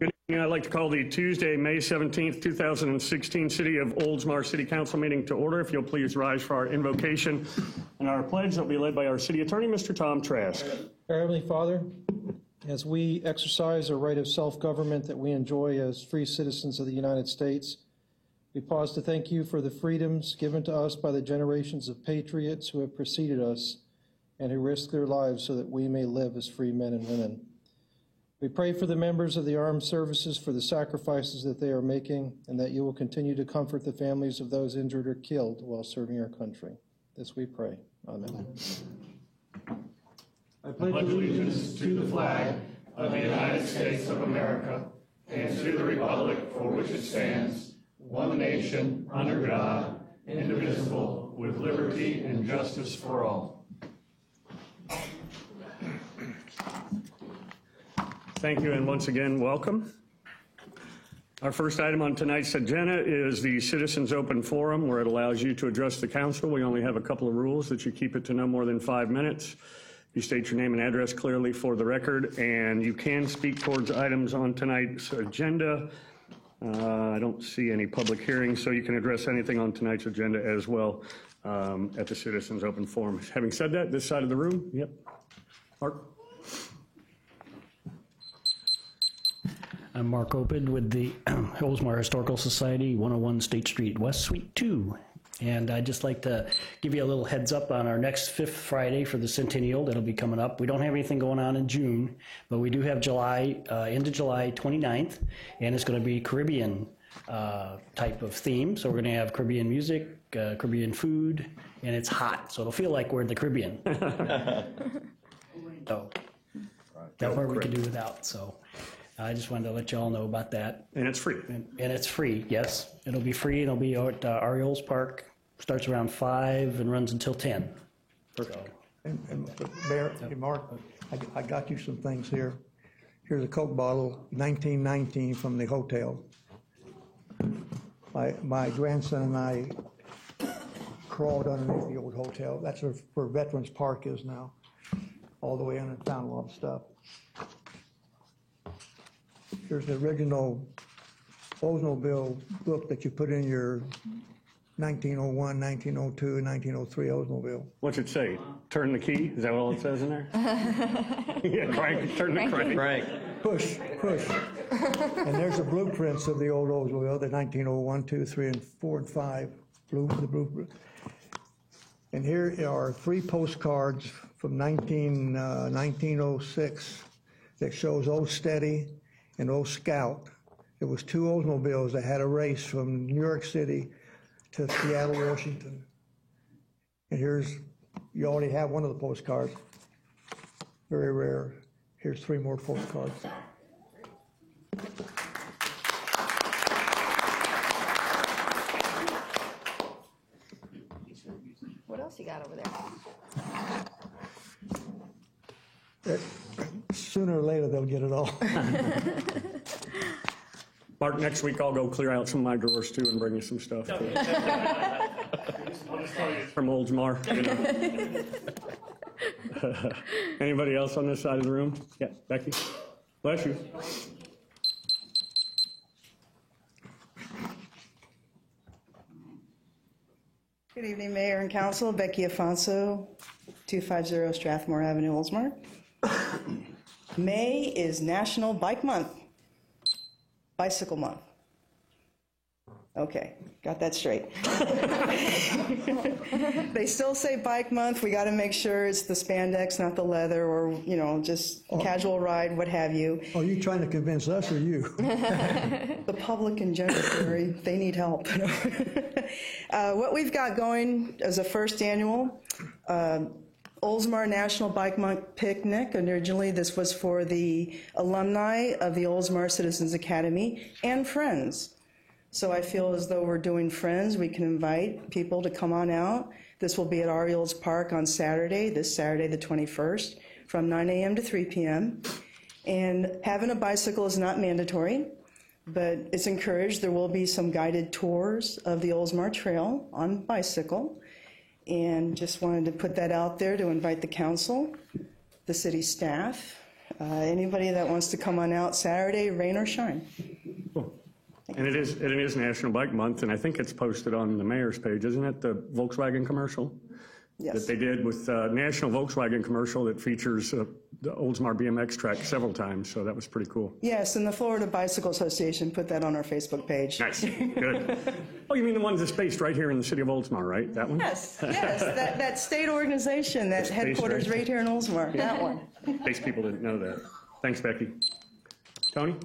Good evening. I'd like to call the Tuesday, May 17th, 2016 City of Oldsmar City Council meeting to order. If you'll please rise for our invocation and our pledge that will be led by our City Attorney, Mr. Tom Trask. Our Heavenly Father, as we exercise a right of self-government that we enjoy as free citizens of the United States, we pause to thank you for the freedoms given to us by the generations of patriots who have preceded us and who risked their lives so that we may live as free men and women. We pray for the members of the armed services for the sacrifices that they are making, and that you will continue to comfort the families of those injured or killed while serving our country. This we pray. Amen. I pledge allegiance to the flag of the United States of America and to the republic for which it stands, one nation, under God, indivisible, with liberty and justice for all. Thank you, and once again, welcome. Our first item on tonight's agenda is the Citizens Open Forum, where it allows you to address the council. We only have a couple of rules: that you keep it to no more than 5 minutes. You state your name and address clearly for the record, and you can speak towards items on tonight's agenda. I don't see any public hearings, so you can address anything on tonight's agenda as well at the Citizens Open Forum. Having said that, this side of the room, yep. Mark? I'm Mark Opid with the Oldsmar Historical Society, 101 State Street West, Suite 2. And I'd just like to give you a little heads up on our next fifth Friday for the Centennial that'll be coming up. We don't have anything going on in June, but we do have July, into July 29th, and it's going to be Caribbean type of theme. So we're going to have Caribbean music, Caribbean food, and it's hot, so it'll feel like we're in the Caribbean. So that part we can do without, so. I just wanted to let you all know about that. And it's free. And it's free, yes. It'll be free. It'll be at Arioles Park. Starts around 5 and runs until 10. Perfect. And Mayor, hey Mark, I got you some things here. Here's a Coke bottle, 1919 from the hotel. My grandson and I crawled underneath the old hotel. That's where Veterans Park is now. All the way in and found a lot of stuff. Here's the original Oldsmobile book that you put in your 1901, 1902, and 1903 Oldsmobile. What's it say? Turn the key? Is that all it says in there? Yeah, crank, turn the crank. Right. Push. And there's the blueprints of the old Oldsmobile, the 1901, 2, 3, and 4, and 5. The blueprint. And here are 3 postcards from 1906 that shows Old Steady and Old Scout. It was 2 Oldsmobiles that had a race from New York City to Seattle, Washington. And you already have one of the postcards. Very rare. Here's 3 more postcards. What else you got over there? Sooner or later, they'll get it all. Mark, next week I'll go clear out some of my drawers too and bring you some stuff. From Oldsmar. You know. Anybody else on this side of the room? Yeah, Becky. Bless you. Good evening, Mayor and Council. Becky Afonso, 250 Strathmore Avenue, Oldsmar. May is National Bike Month, Bicycle Month. Okay, got that straight. They still say Bike Month. We got to make sure it's the spandex, not the leather, or just casual ride, what have you. Are you trying to convince us or you? The public in general, they need help. What we've got going as a first annual Oldsmar National Bike Month Picnic. Originally, this was for the alumni of the Oldsmar Citizens Academy and friends. So I feel as though we're doing friends. We can invite people to come on out. This will be at Arioles Park on Saturday, this Saturday the 21st, from 9 a.m. to 3 p.m. And having a bicycle is not mandatory, but it's encouraged. There will be some guided tours of the Oldsmar Trail on bicycle. And just wanted to put that out there to invite the council, the city staff, Anybody that wants to come on out Saturday, rain or shine. And it is National Bike Month, and I think it's posted on the mayor's page, isn't it, the Volkswagen commercial? Yes. That they did with National Volkswagen commercial that features the Oldsmar BMX track several times, so that was pretty cool. Yes, and the Florida Bicycle Association put that on our Facebook page. Nice, good. Oh, you mean the one that's based right here in the city of Oldsmar, right? That one? Yes, that state organization, that headquarters right here in Oldsmar, that one. In case people didn't know that. Thanks, Becky. Tony?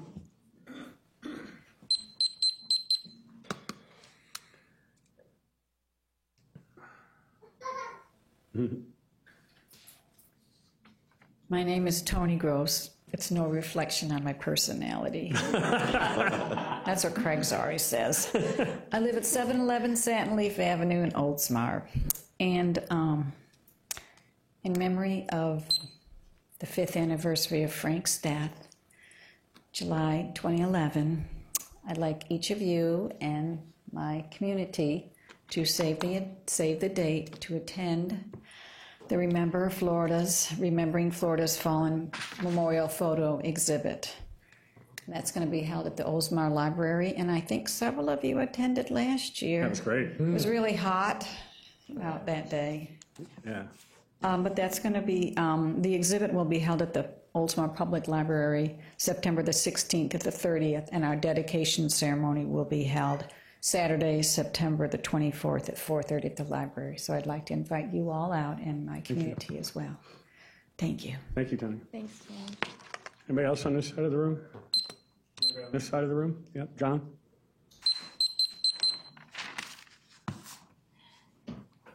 My name is Tony Gross. It's no reflection on my personality. That's what Craig Zari says. I live at 711 Satin Leaf Avenue in Oldsmar. And in memory of the 5th anniversary of Frank's death, July 2011, I'd like each of you and my community to save the date to attend the Remembering Florida's Fallen Memorial Photo Exhibit. And that's going to be held at the Oldsmar Library, and I think several of you attended last year. That was great. It was really hot out that day. Yeah. But that's going to be, the exhibit will be held at the Oldsmar Public Library September the 16th to the 30th, and our dedication ceremony will be held Saturday, September the 24th at 4:30 at the library. So I'd like to invite you all out and my community as well. Thank you. Thank you, Tony. Thanks, Jan. Anybody else on this side of the room? Anybody on this side of the room? Yep, John?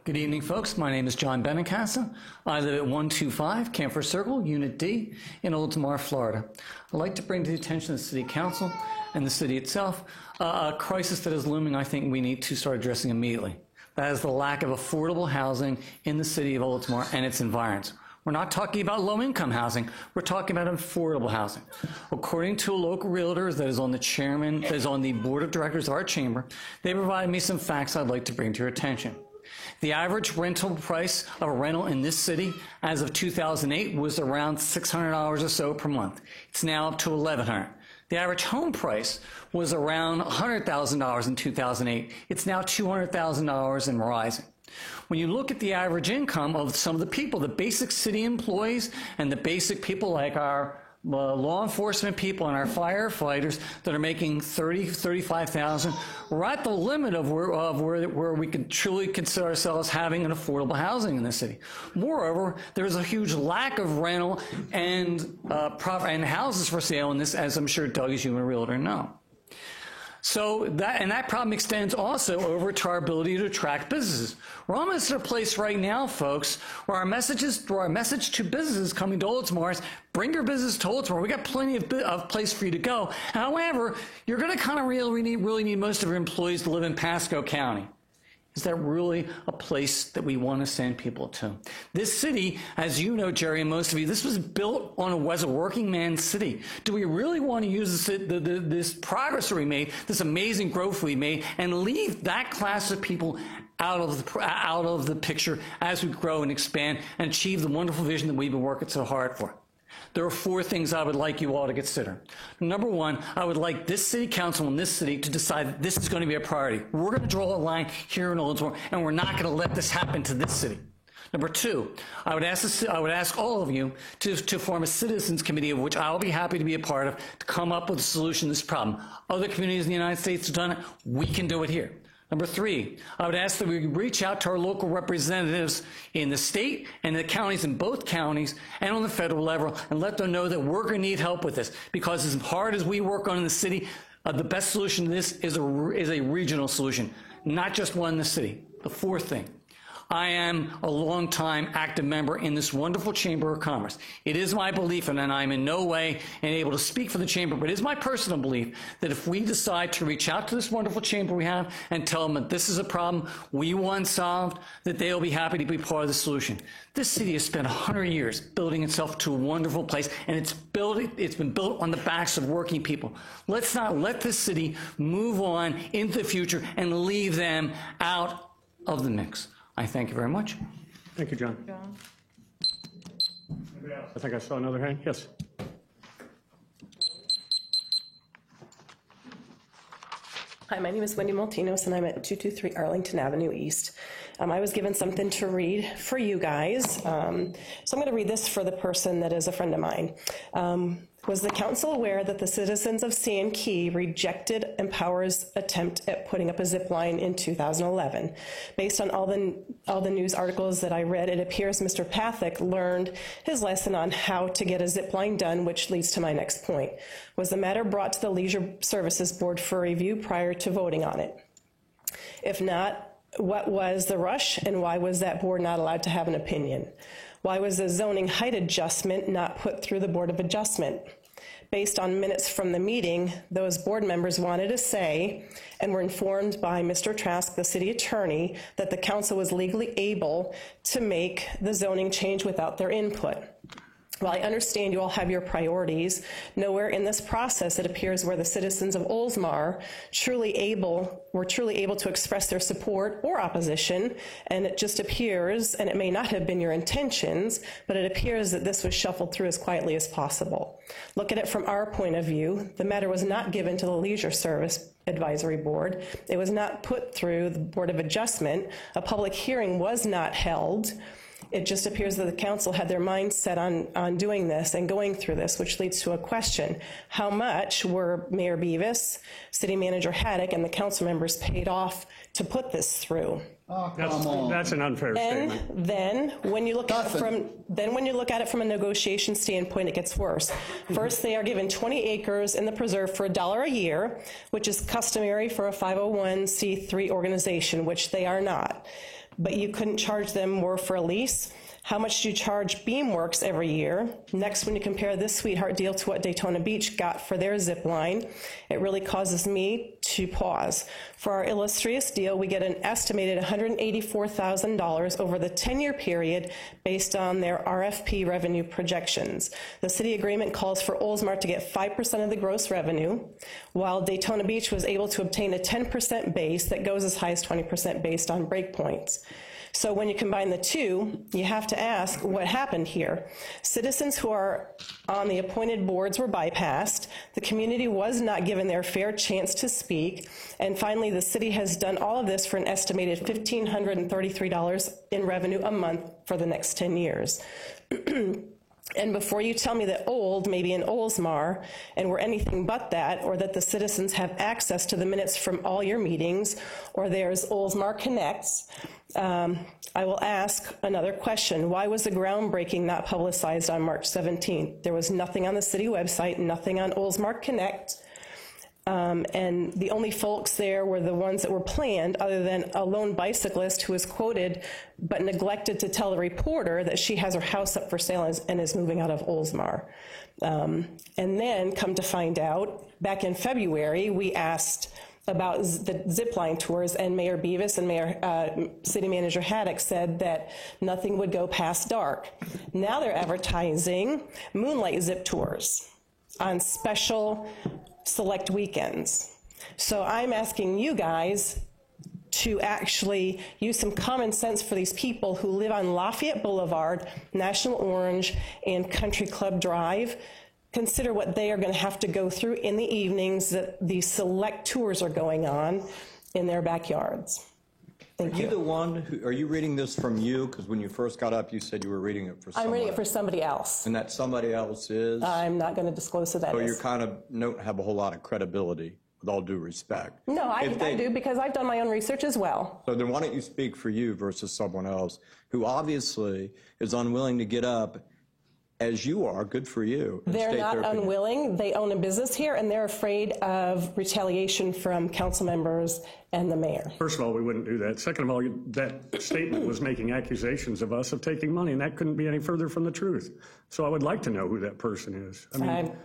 Good evening, folks. My name is John Benincasa. I live at 125 Camphor Circle, Unit D, in Oldsmar, Florida. I'd like to bring to the attention of the City Council and the city itself a crisis that is looming I think we need to start addressing immediately. That is the lack of affordable housing in the city of Oldsmar and its environs. We're not talking about low-income housing. We're talking about affordable housing. According to a local realtor that is on the board of directors of our chamber, they provided me some facts I'd like to bring to your attention. The average rental price of a rental in this city as of 2008 was around $600 or so per month. It's now up to $1,100. The average home price was around $100,000 in 2008. It's now $200,000 and rising. When you look at the average income of some of the people, the basic city employees and the basic people like our law enforcement people and our firefighters that are making $35,000, we're at the limit of where we can truly consider ourselves having an affordable housing in the city. Moreover, there's a huge lack of rental and houses for sale in this, as I'm sure Doug, as you, a realtor, know. So that problem extends also over to our ability to attract businesses. We're almost at a place right now, folks, where our message to businesses coming to Oldsmar is bring your business to Oldsmar. We got plenty of place for you to go. However, you're going to kind of really need most of your employees to live in Pasco County. Is that really a place that we want to send people to? This city, as you know, Jerry, and most of you, this was built as a working man's city. Do we really want to use this progress that we made, this amazing growth we made, and leave that class of people out of the picture as we grow and expand and achieve the wonderful vision that we've been working so hard for? There are 4 things I would like you all to consider. Number 1, I would like this city council in this city to decide that this is going to be a priority. We're going to draw a line here in Oldsmar, and we're not going to let this happen to this city. Number 2, I would ask all of you to form a citizens committee, of which I will be happy to be a part of, to come up with a solution to this problem. Other communities in the United States have done it. We can do it here. Number 3, I would ask that we reach out to our local representatives in the state and the counties, in both counties, and on the federal level, and let them know that we're going to need help with this. Because as hard as we work on in the city, the best solution to this is a regional solution, not just one in the city. The 4th thing, I am a longtime active member in this wonderful Chamber of Commerce. It is my belief, and I'm in no way able to speak for the Chamber, but it is my personal belief that if we decide to reach out to this wonderful Chamber we have and tell them that this is a problem we want solved, that they'll be happy to be part of the solution. This city has spent 100 years building itself to a wonderful place, and it's been built on the backs of working people. Let's not let this city move on into the future and leave them out of the mix. I thank you very much. Thank you, John. I think I saw another hand. Yes. Hi, my name is Wendy Maltinos, and I'm at 223 Arlington Avenue East. I was given something to read for you guys, so I'm going to read this for the person that is a friend of mine. Was the council aware that the citizens of Sand Key rejected Empower's attempt at putting up a zip line in 2011? Based on all the news articles that I read, it appears Mr. Pathak learned his lesson on how to get a zip line done, which leads to my next point. Was the matter brought to the Leisure Services Board for review prior to voting on it? If not, what was the rush, and why was that board not allowed to have an opinion? Why was the zoning height adjustment not put through the Board of Adjustment? Based on minutes from the meeting, those board members wanted to say and were informed by Mr. Trask, the city attorney, that the council was legally able to make the zoning change without their input. While I understand you all have your priorities, nowhere in this process it appears where the citizens of Oldsmar were truly able to express their support or opposition, and it just appears, and it may not have been your intentions, but it appears that this was shuffled through as quietly as possible. Look at it from our point of view. The matter was not given to the Leisure Service Advisory Board. It was not put through the Board of Adjustment. A public hearing was not held. It just appears that the council had their minds set on doing this and going through this, which leads to a question. How much were Mayor Beavis, City Manager Haddock, and the council members paid off to put this through? Oh, come on. That's an unfair statement. Then when you look at it from a negotiation standpoint, it gets worse. First, they are given 20 acres in the preserve for $1 a year, which is customary for a 501c3 organization, which they are not. But you couldn't charge them more for a lease. How much do you charge Beamworks every year? Next, when you compare this sweetheart deal to what Daytona Beach got for their zip line, it really causes me to pause. For our illustrious deal, we get an estimated $184,000 over the 10-year period based on their RFP revenue projections. The city agreement calls for Oldsmar to get 5% of the gross revenue, while Daytona Beach was able to obtain a 10% base that goes as high as 20% based on breakpoints. So when you combine the two, you have to ask what happened here. Citizens who are on the appointed boards were bypassed. The community was not given their fair chance to speak. And finally, the city has done all of this for an estimated $1,533 in revenue a month for the next 10 years. And before you tell me that old may be in Oldsmar and we're anything but that, or that the citizens have access to the minutes from all your meetings, or there's Oldsmar Connects, I will ask another question. Why was the groundbreaking not publicized on March 17th? There was nothing on the city website, nothing on Oldsmar Connect. And the only folks there were the ones that were planned, other than a lone bicyclist who was quoted but neglected to tell the reporter that she has her house up for sale and is moving out of Oldsmar. And then, come to find out, back in February, we asked about the zipline tours, and Mayor Beavis and City Manager Haddock said that nothing would go past dark. Now they're advertising moonlight zip tours on special select weekends. So I'm asking you guys to actually use some common sense for these people who live on Lafayette Boulevard, National Orange, and Country Club Drive. Consider what they are going to have to go through in the evenings that these select tours are going on in their backyards. Thank you. Are you the one who, are you reading this from you? Because when you first got up, you said you were reading it for someone. I'm reading it for somebody else. And that somebody else is? I'm not going to disclose who that So is. you kind of don't have a whole lot of credibility, with all due respect. No, I do, because I've done my own research as well. So then why don't you speak for you versus someone else who obviously is unwilling to get up as you are, good for you. They're not unwilling. They own a business here, and they're afraid of retaliation from council members and the mayor. First of all, we wouldn't do that. Second of all, that statement was making accusations of us of taking money, and that couldn't be any further from the truth. So I would like to know who that person is. I mean,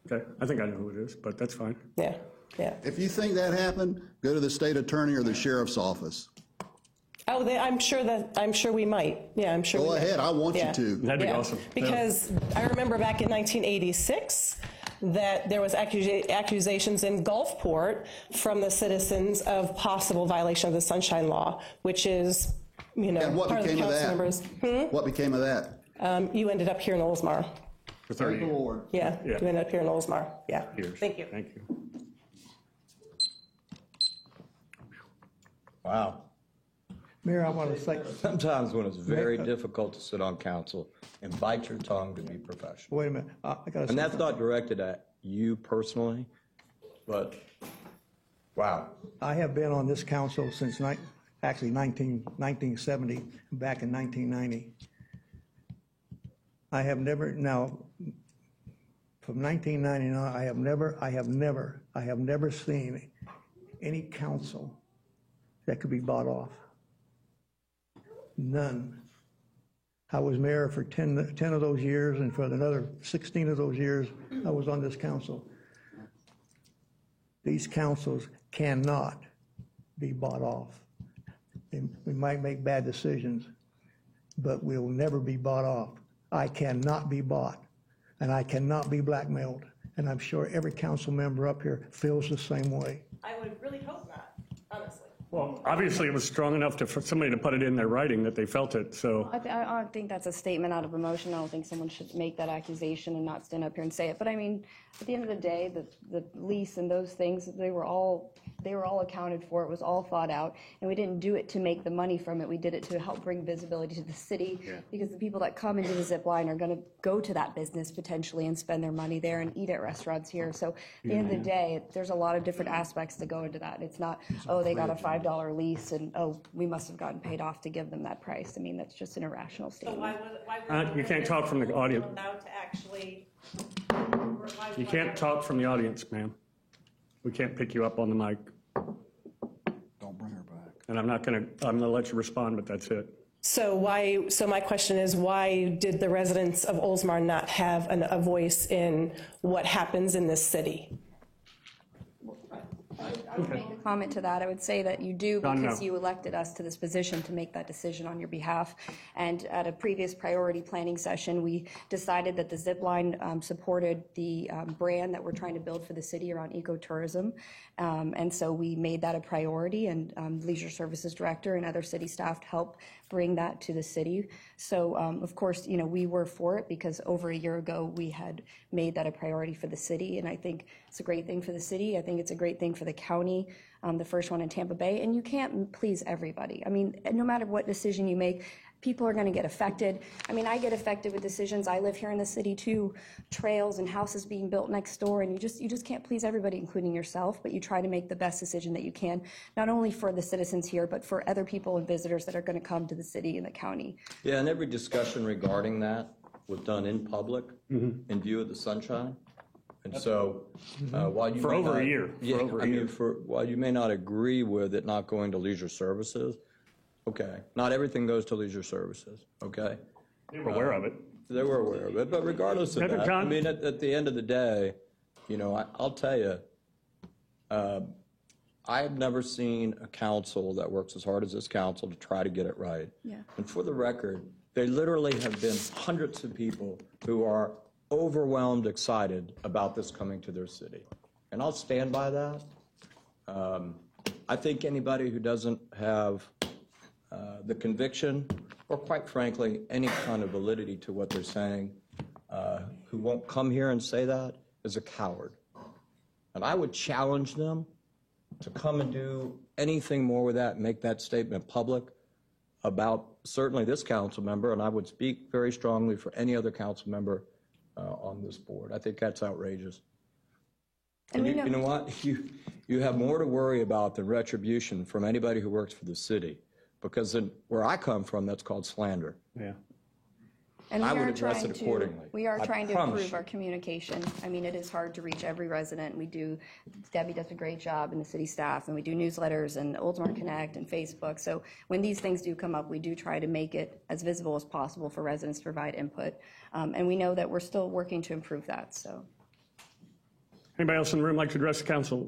okay, I think I know who it is, but that's fine. Yeah, yeah. If you think that happened, go to the state attorney or the sheriff's office. Oh, I'm sure we might. Yeah, I'm sure. Go ahead. I want you to. That'd be awesome. Because I remember back in 1986 that there was accusations in Gulfport from the citizens of possible violation of the Sunshine Law, which is, And what part of the became of council that? members. What became of that? You ended up here in Oldsmar. For 30 Thank the Lord. Yeah, Yeah. you ended up here in Oldsmar. Yeah. years. Thank you. Thank you. Wow. Mayor, I want to say, Sometimes when it's very difficult to sit on council, and bite your tongue to be professional. wait a minute, I got to And that's not directed at you personally, but wow. I have been on this council since 1970, back in 1990. I have never, now, from 1999, I have never seen any council that could be bought off. None. I was mayor for 10 of those years, and for another 16 of those years, I was on this council. These councils cannot be bought off. We might make bad decisions, but we will never be bought off. I cannot be bought, and I cannot be blackmailed. And I'm sure every council member up here feels the same way. I would really hope not, honestly. Well, obviously, it was strong enough for somebody to put it in their writing that they felt it, so. I don't think that's a statement out of emotion. I don't think someone should make that accusation and not stand up here and say it. But I mean, at the end of the day, the lease and those things, they were all accounted for. It was all thought out, and we didn't do it to make the money from it. We did it to help bring visibility to the city, because the people that come into the zip line are going to go to that business potentially and spend their money there and eat at restaurants here. So at the end of the day, there's a lot of different aspects that go into that. It's not, oh, they got a $5 lease and, oh, we must have gotten paid off to give them that price. I mean, that's just an irrational statement. You can't talk from the audience. Allowed to actually. You can't talk from the audience, ma'am. We can't pick you up on the mic. Don't bring her back. And I'm going to let you respond, but that's it. So my question is, why did the residents of Oldsmar not have a voice in what happens in this city? I would make a comment to that. I would say that you do John, because no. you elected us to this position to make that decision on your behalf. And at a previous priority planning session, we decided that the zip line supported the brand that we're trying to build for the city around ecotourism. And so we made that a priority, and Leisure Services Director and other city staff helped bring that to the city. So of course, you know, we were for it because over a year ago we had made that a priority for the city, and I think it's a great thing for the city. I think it's a great thing for the county, the first one in Tampa Bay, and you can't please everybody. I mean, no matter what decision you make, people are going to get affected. I mean, I get affected with decisions. I live here in the city too, trails and houses being built next door, and you just can't please everybody, including yourself, but you try to make the best decision that you can, not only for the citizens here, but for other people and visitors that are going to come to the city and the county. Yeah, and every discussion regarding that was done in public in view of the sunshine. And so while you For may over not- a year. Yeah, For over a I mean, year. while you may not agree with it not going to Leisure Services, okay, not everything goes to Leisure Services, okay? They were aware of it. They were aware of it, but regardless of Yeah, but that, I John- mean, at the end of the day, you know, I'll tell you, I have never seen a council that works as hard as this council to try to get it right. Yeah. And for the record, there literally have been hundreds of people who are overwhelmed, excited about this coming to their city. And I'll stand by that. I think anybody who doesn't have the conviction, or quite frankly, any kind of validity to what they're saying, who won't come here and say that, is a coward. And I would challenge them to come and do anything more with that, make that statement public about certainly this council member, and I would speak very strongly for any other council member on this board. I think that's outrageous. And you know what? You have more to worry about than retribution from anybody who works for the city, because where I come from, that's called slander. Yeah. And I would address it accordingly. We are I trying to promise improve you. our communication. I mean, it is hard to reach every resident. We do, Debbie does a great job and the city staff, and we do newsletters and Oldsmar Connect and Facebook. So when these things do come up, we do try to make it as visible as possible for residents to provide input. And we know that we're still working to improve that, so. Anybody else in the room like to address the council?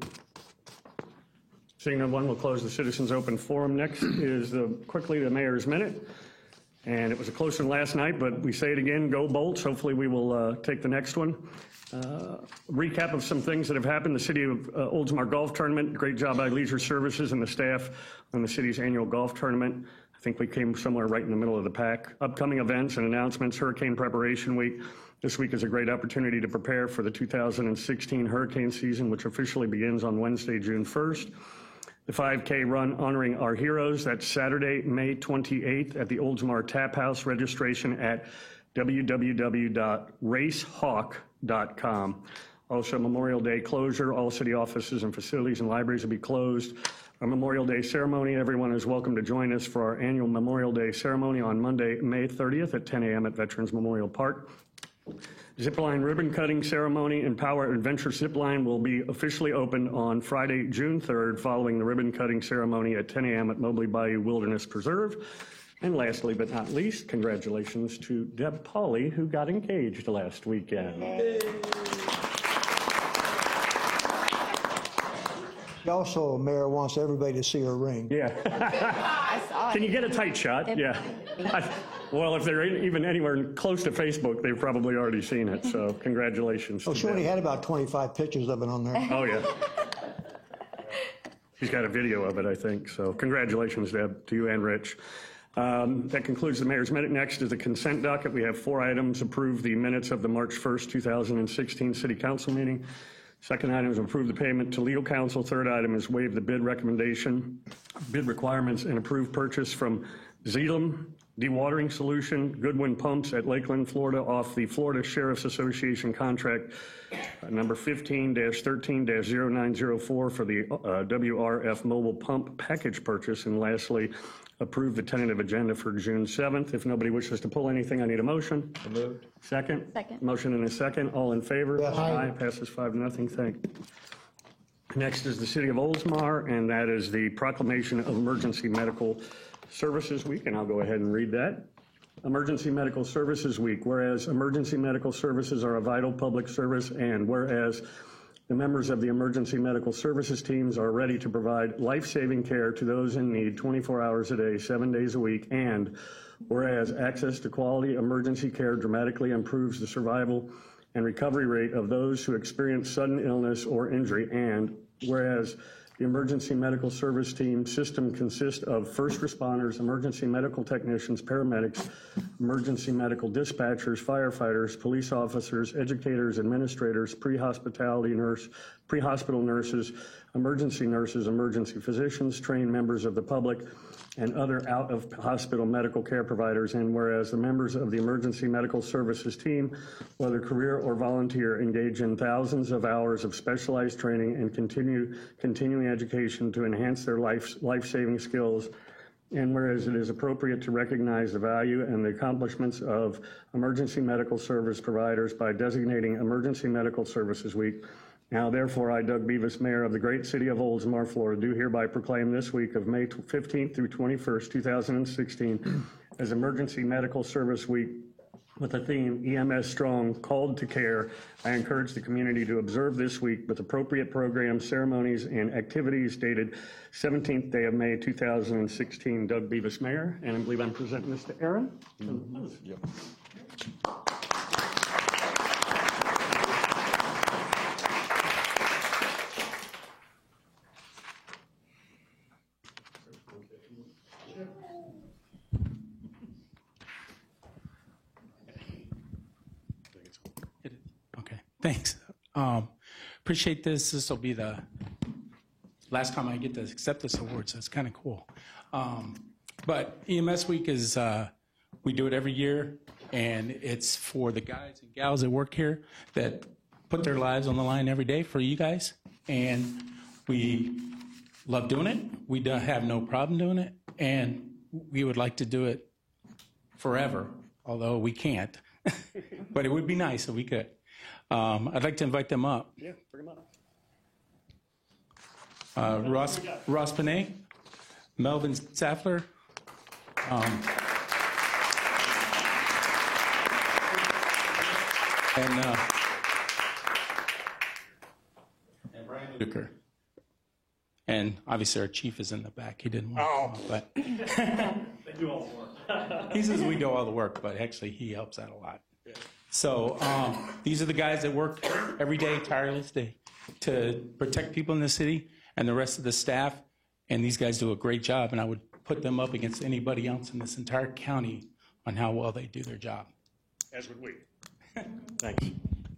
Seeing no one, we'll close the citizens' open forum. Next is quickly the mayor's minute. And it was a close one last night, but we say it again, go Bolts. Hopefully we will take the next one. Recap of some things that have happened. The City of Oldsmar Golf Tournament, great job by Leisure Services and the staff on the city's annual golf tournament. I think we came somewhere right in the middle of the pack. Upcoming events and announcements, Hurricane Preparation Week. This week is a great opportunity to prepare for the 2016 hurricane season, which officially begins on Wednesday, June 1st. The 5K run honoring our heroes, that's Saturday, May 28th at the Oldsmar Tap House. Registration at www.racehawk.com. Also, Memorial Day closure. All city offices and facilities and libraries will be closed. Our Memorial Day ceremony, everyone is welcome to join us for our annual Memorial Day ceremony on Monday, May 30th at 10 a.m. at Veterans Memorial Park. Zipline ribbon cutting ceremony and Power Adventure Zipline will be officially opened on Friday, June 3rd, following the ribbon cutting ceremony at 10 a.m. at Mobley Bayou Wilderness Preserve. And lastly, but not least, congratulations to Deb Pauley, who got engaged last weekend. Also, Mayor wants everybody to see her ring. Yeah. I saw it. Can you get a tight shot? Yeah. Well, if they're even anywhere close to Facebook, they've probably already seen it. So congratulations. Oh, to she only Deb. had about 25 pictures of it on there. Oh, yeah. She's got a video of it, I think. So congratulations, Deb, to you and Rich. That concludes the mayor's minute. Next is the consent docket. We have 4 items. Approve the minutes of the March 1st, 2016 City Council meeting. Second item is approve the payment to legal counsel. Third item is waive the bid requirements and approve purchase from Zeelam Dewatering Solution, Goodwin Pumps at Lakeland, Florida, off the Florida Sheriff's Association contract number 15-13-0904 for the WRF mobile pump package purchase. And lastly, approve the tentative agenda for June 7th. If nobody wishes to pull anything, I need a motion. Moved. Second? Second. Motion and a second. All in favor? Yes. Aye. Passes 5-0. Thank you. Next is the City of Oldsmar, and that is the proclamation of Emergency Medical Services Week, and I'll go ahead and read that. Emergency Medical Services Week. Whereas emergency medical services are a vital public service, and whereas the members of the emergency medical services teams are ready to provide life-saving care to those in need 24 hours a day, 7 days a week, and whereas access to quality emergency care dramatically improves the survival and recovery rate of those who experience sudden illness or injury, and whereas the emergency medical service team system consists of first responders, emergency medical technicians, paramedics, emergency medical dispatchers, firefighters, police officers, educators, administrators, pre-hospital nurses, emergency physicians, trained members of the public, and other out-of-hospital medical care providers. And whereas the members of the emergency medical services team, whether career or volunteer, engage in thousands of hours of specialized training and continuing education to enhance their life-saving skills. And whereas it is appropriate to recognize the value and the accomplishments of emergency medical service providers by designating Emergency Medical Services Week. Now, therefore, I, Doug Bevis, Mayor of the great city of Oldsmar, Florida, do hereby proclaim this week of May 15th through 21st, 2016, as Emergency Medical Service Week with the theme EMS Strong, Called to Care. I encourage the community to observe this week with appropriate programs, ceremonies, and activities dated 17th day of May 2016. Doug Bevis, Mayor, and I believe I'm presenting this to Aaron. Yep. Okay, thanks. Appreciate this. This will be the last time I get to accept this award, so it's kind of cool. But EMS Week is, we do it every year, and it's for the guys and gals that work here that put their lives on the line every day for you guys. And we love doing it. We don't have no problem doing it, and we would like to do it forever, although we can't. But it would be nice if we could. I'd like to invite them up. Yeah, bring them up. Ross Panay, Melvin Saffler, and Brian Luker. And obviously our chief is in the back. He didn't want to come up, but They do all the work. he says we do all the work, but actually he helps out a lot. So these are the guys that work every day tirelessly to protect people in the city and the rest of the staff. And these guys do a great job. And I would put them up against anybody else in this entire county on how well they do their job. As would we. Thanks.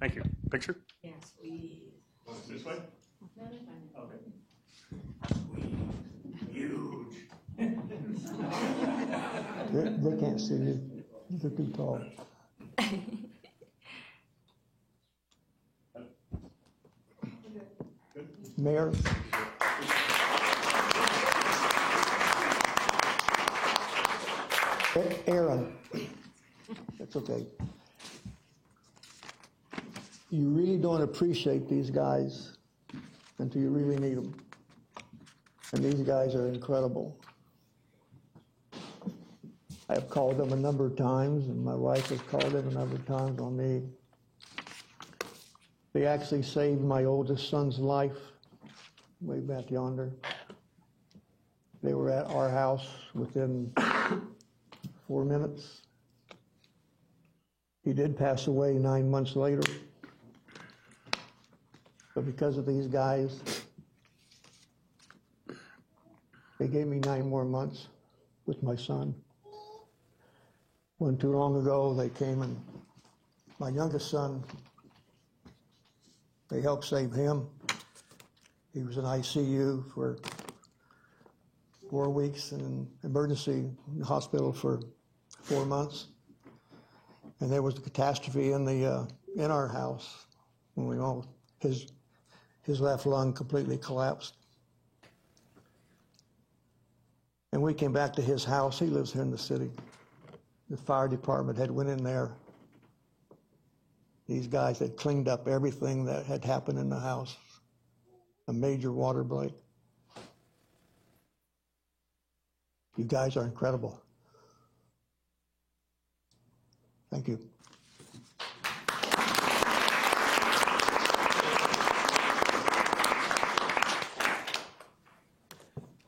Thank you. Picture? Yes, we. This way? Okay. Huge. They can't see you. You're too tall. Mayor? Aaron, that's okay. You really don't appreciate these guys until you really need them. And these guys are incredible. I have called them a number of times, and my wife has called them a number of times on me. They actually saved my oldest son's life way back yonder. They were at our house within 4 minutes. He did pass away 9 months later. But because of these guys, they gave me 9 more months with my son. When too long ago, they came and my youngest son, they helped save him. He was in ICU for 4 weeks and in emergency hospital for 4 months. And there was a catastrophe in our house when his left lung completely collapsed. And we came back to his house. He lives here in the city. The fire department had went in there. These guys had cleaned up everything that had happened in the house. A major water break. You guys are incredible. Thank you.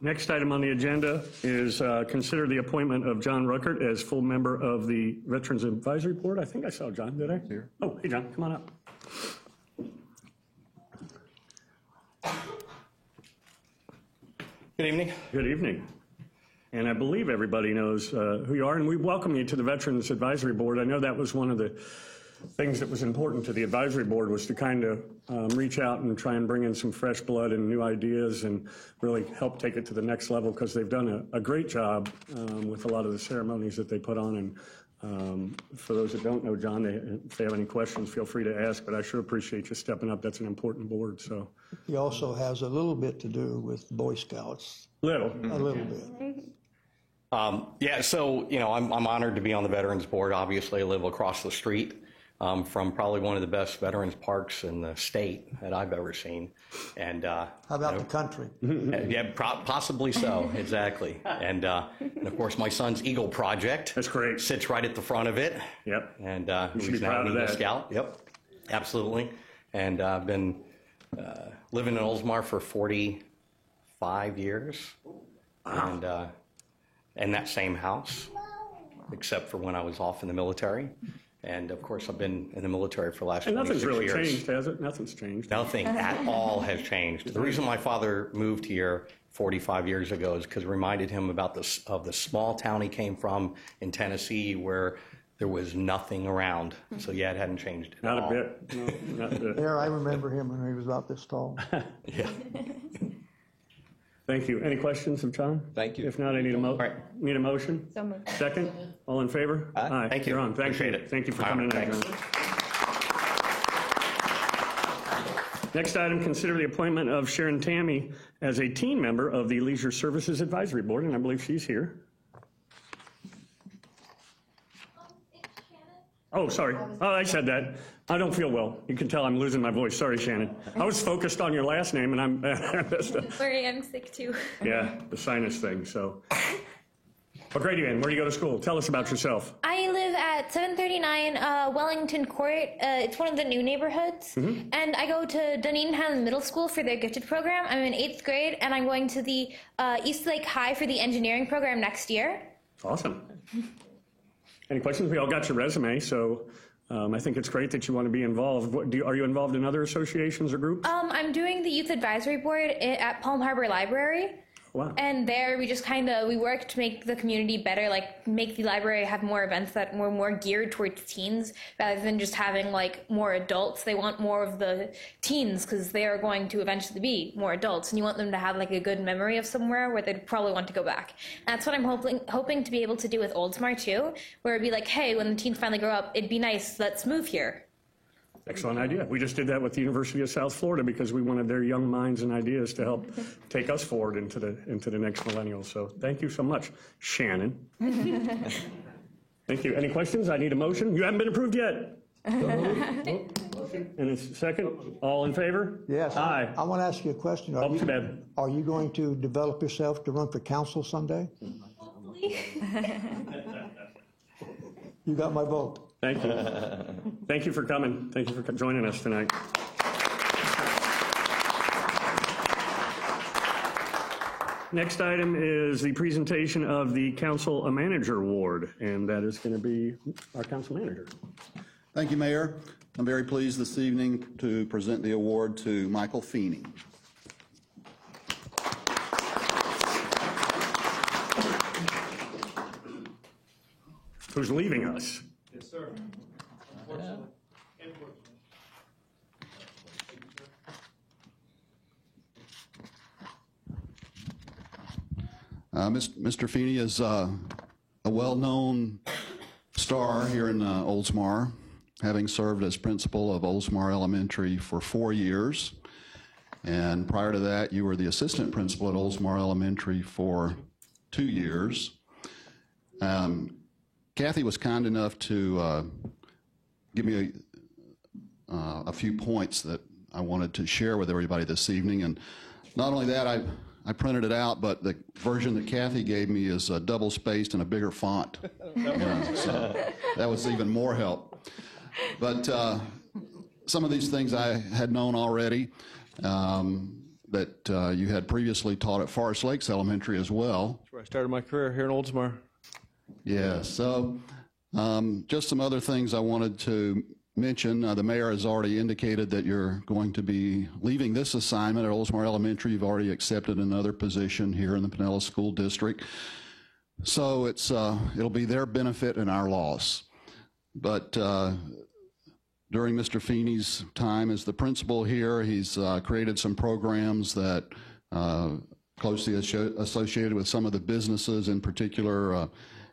Next item on the agenda is consider the appointment of John Ruckert as full member of the Veterans Advisory Board. I think I saw John, did I? Here. Oh, hey, John, come on up. Good evening. Good evening. And I believe everybody knows who you are, and we welcome you to the Veterans Advisory Board. I know that was one of the things that was important to the advisory board, was to kind of reach out and try and bring in some fresh blood and new ideas and really help take it to the next level, because they've done a great job with a lot of the ceremonies that they put on. And for those that don't know John, if they have any questions, feel free to ask, but I sure appreciate you stepping up. That's an important board. So He also has a little bit to do with Boy Scouts. A little bit. Yeah, so, I'm honored to be on the Veterans Board. Obviously, I live across the street from probably one of the best veterans parks in the state that I've ever seen. And how about the country? Yeah, possibly so, exactly. And of course, my son's Eagle Project. That's great. Sits right at the front of it. Yep. And you should be now proud an of Eagle that. Scout. Yep, absolutely. And I've been living in Oldsmar for 45 years. And in that same house, except for when I was off in the military. And of course, I've been in the military for the last 26 years. And nothing's really changed, has it? Nothing's changed. Nothing at all has changed. The reason my father moved here 45 years ago is because it reminded him about the small town he came from in Tennessee, where there was nothing around. So yeah, it hadn't changed at all. Not a bit. No, not a bit. There, I remember him when he was about this tall. Yeah. Thank you. Any questions of John? Thank you. If not, I need a need a motion. So moved. Second. All in favor? Aye. Thank you. You're on. Thank Appreciate you. it. Thank you for All coming right, in, thanks. John. Next item, consider the appointment of Sharon Tammy as a teen member of the Leisure Services Advisory Board, and I believe she's here. Oh, sorry. Oh, I said that. I don't feel well. You can tell I'm losing my voice. Sorry, Shannon. I was focused on your last name, and I'm... Sorry, I'm sick too. Yeah, the sinus thing, so... What grade are you in? Where do you go to school? Tell us about yourself. I live at 739 Wellington Court. It's one of the new neighborhoods. Mm-hmm. And I go to Dunedin Highland Middle School for their gifted program. I'm in 8th grade, and I'm going to the East Lake High for the engineering program next year. Awesome. Any questions? We all got your resume, so I think it's great that you want to be involved. Are you involved in other associations or groups? I'm doing the Youth Advisory Board at Palm Harbor Library. Wow. And there we just we work to make the community better, like make the library have more events that were more geared towards teens rather than just having like more adults. They want more of the teens because they are going to eventually be more adults, and you want them to have like a good memory of somewhere where they'd probably want to go back. And that's what I'm hoping to be able to do with Oldsmar too, where it'd be like, hey, when the teens finally grow up, it'd be nice, let's move here. Excellent idea. We just did that with the University of South Florida because we wanted their young minds and ideas to help take us forward into the next millennial. So thank you so much, Shannon. Thank you. Any questions? I need a motion. You haven't been approved yet. Motion and a second. All in favor? Yes. Aye. I want to ask you a question. Up to bed. Are you going to develop yourself to run for council someday? You got my vote. Thank you. Thank you for coming. Thank you for joining us tonight. Next item is the presentation of the Council Manager Award, and that is going to be our Council Manager. Thank you, Mayor. I'm very pleased this evening to present the award to Michael Feeney. Who's leaving us? Yes, sir. Unfortunately. Mr. Feeney is a well-known star here in Oldsmar, having served as principal of Oldsmar Elementary for 4 years. And prior to that, you were the assistant principal at Oldsmar Elementary for 2 years. Kathy was kind enough to give me a few points that I wanted to share with everybody this evening. And not only that, I printed it out, but the version that Kathy gave me is double-spaced and a bigger font. So that was even more help. But some of these things I had known already, that you had previously taught at Forest Lakes Elementary as well. That's where I started my career, here in Oldsmar. Yeah, so just some other things I wanted to mention. The mayor has already indicated that you're going to be leaving this assignment at Oldsmar Elementary. You've already accepted another position here in the Pinellas School District. So it'll be their benefit and our loss. But during Mr. Feeney's time as the principal here, he's created some programs that closely associated with some of the businesses, in particular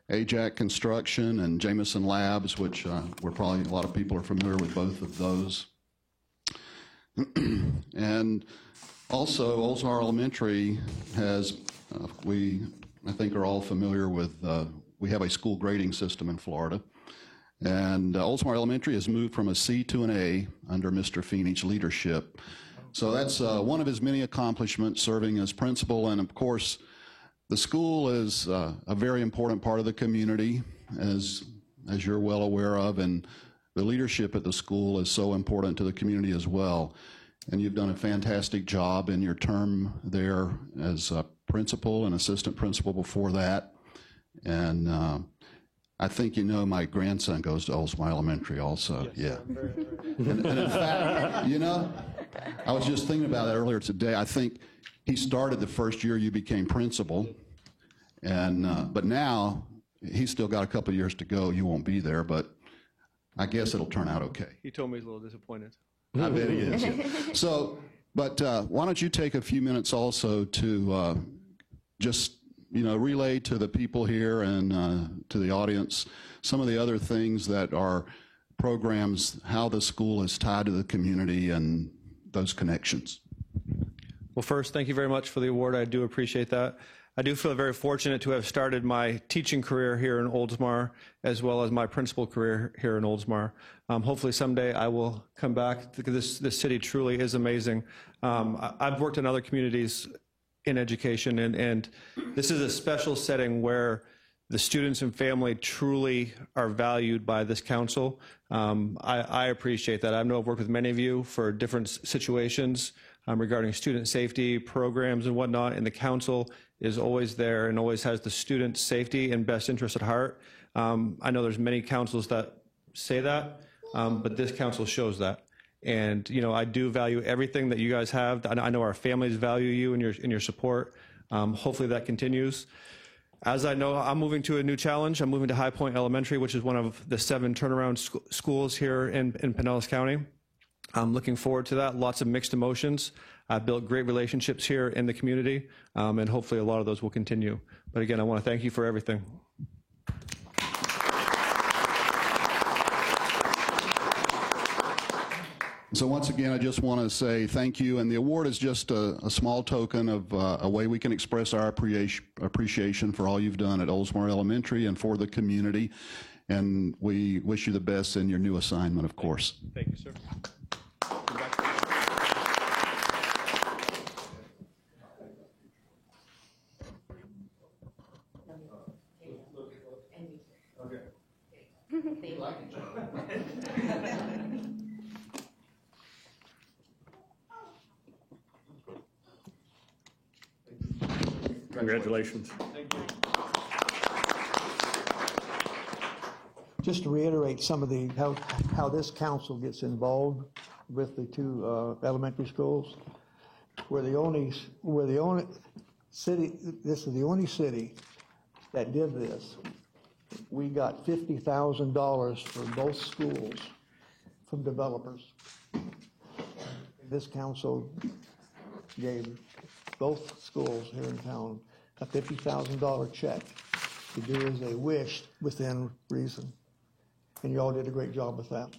AJAC Construction and Jameson Labs, which we're probably, a lot of people are familiar with both of those. And also, Oldsmar Elementary has, I think are all familiar with, we have a school grading system in Florida. And Oldsmar Elementary has moved from a C to an A under Mr. Feeney's leadership. So that's one of his many accomplishments, serving as principal. And of course, the school is a very important part of the community, as you're well aware of, and the leadership at the school is so important to the community as well. And you've done a fantastic job in your term there as a principal and assistant principal before that. And I think you know my grandson goes to Oldsmar Elementary also. Yes, yeah. And in fact, you know, I was just thinking about that earlier today. I think he started the first year you became principal, and but now he's still got a couple of years to go. You won't be there, but I guess it'll turn out okay. He told me he's a little disappointed. I bet he is. Yeah. So, but why don't you take a few minutes also to just, you know, relay to the people here and to the audience some of the other things that are programs, how the school is tied to the community and those connections. Well, first, thank you very much for the award. I do appreciate that. I do feel very fortunate to have started my teaching career here in Oldsmar, as well as my principal career here in Oldsmar. Hopefully someday I will come back, because this city truly is amazing. I've worked in other communities in education, and this is a special setting where the students and family truly are valued by this council. I appreciate that. I know I've worked with many of you for different situations regarding student safety programs and whatnot, and the council is always there and always has the student safety and best interest at heart. I know there's many councils that say that, but this council shows that. And you know, I do value everything that you guys have. I know our families value you and your support. Hopefully that continues. As I know, I'm moving to a new challenge. I'm moving to High Point Elementary, which is one of the 7 turnaround schools here in Pinellas County. I'm looking forward to that. Lots of mixed emotions. I've built great relationships here in the community, and hopefully a lot of those will continue. But again, I want to thank you for everything. So once again, I just want to say thank you, and the award is just a small token of a way we can express our appreciation for all you've done at Oldsmar Elementary and for the community, and we wish you the best in your new assignment, of course. Thank you, sir. Congratulations. Thank you. Just to reiterate some of the, how this council gets involved with the 2 elementary schools. We're the only city, this is the only city that did this. We got $50,000 for both schools from developers. This council gave both schools here in town a $50,000 check to do as they wished within reason. And you all did a great job with that.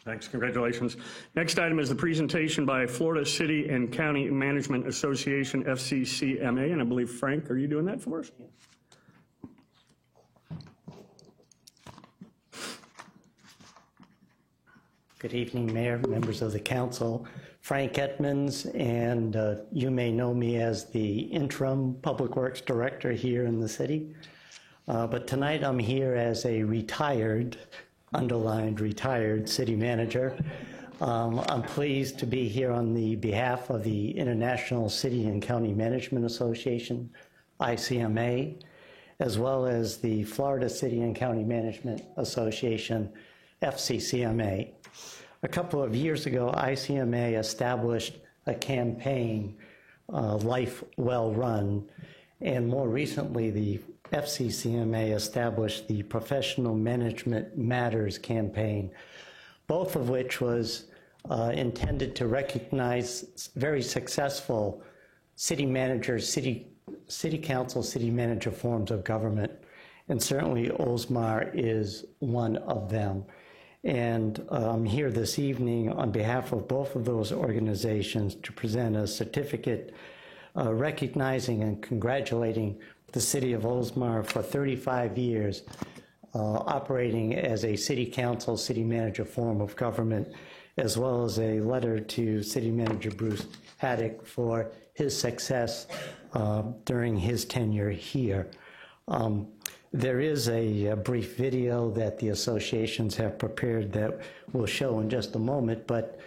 Thanks. Congratulations. Next item is the presentation by Florida City and County Management Association, FCCMA. And I believe, Frank, are you doing that for us? Good evening, Mayor, members of the council. Frank Edmonds, and you may know me as the interim Public Works Director here in the city. But tonight I'm here as a retired, underlined retired city manager. I'm pleased to be here on the behalf of the International City and County Management Association, ICMA, as well as the Florida City and County Management Association, FCCMA. A couple of years ago, ICMA established a campaign, Life Well Run, and more recently, the FCCMA established the Professional Management Matters campaign, both of which was intended to recognize very successful city managers, city council, city manager forms of government, and certainly Oldsmar is one of them. And I'm here this evening on behalf of both of those organizations to present a certificate recognizing and congratulating the city of Oldsmar for 35 years operating as a city council, city manager form of government, as well as a letter to City Manager Bruce Haddock for his success during his tenure here. There is a brief video that the associations have prepared that we'll show in just a moment, but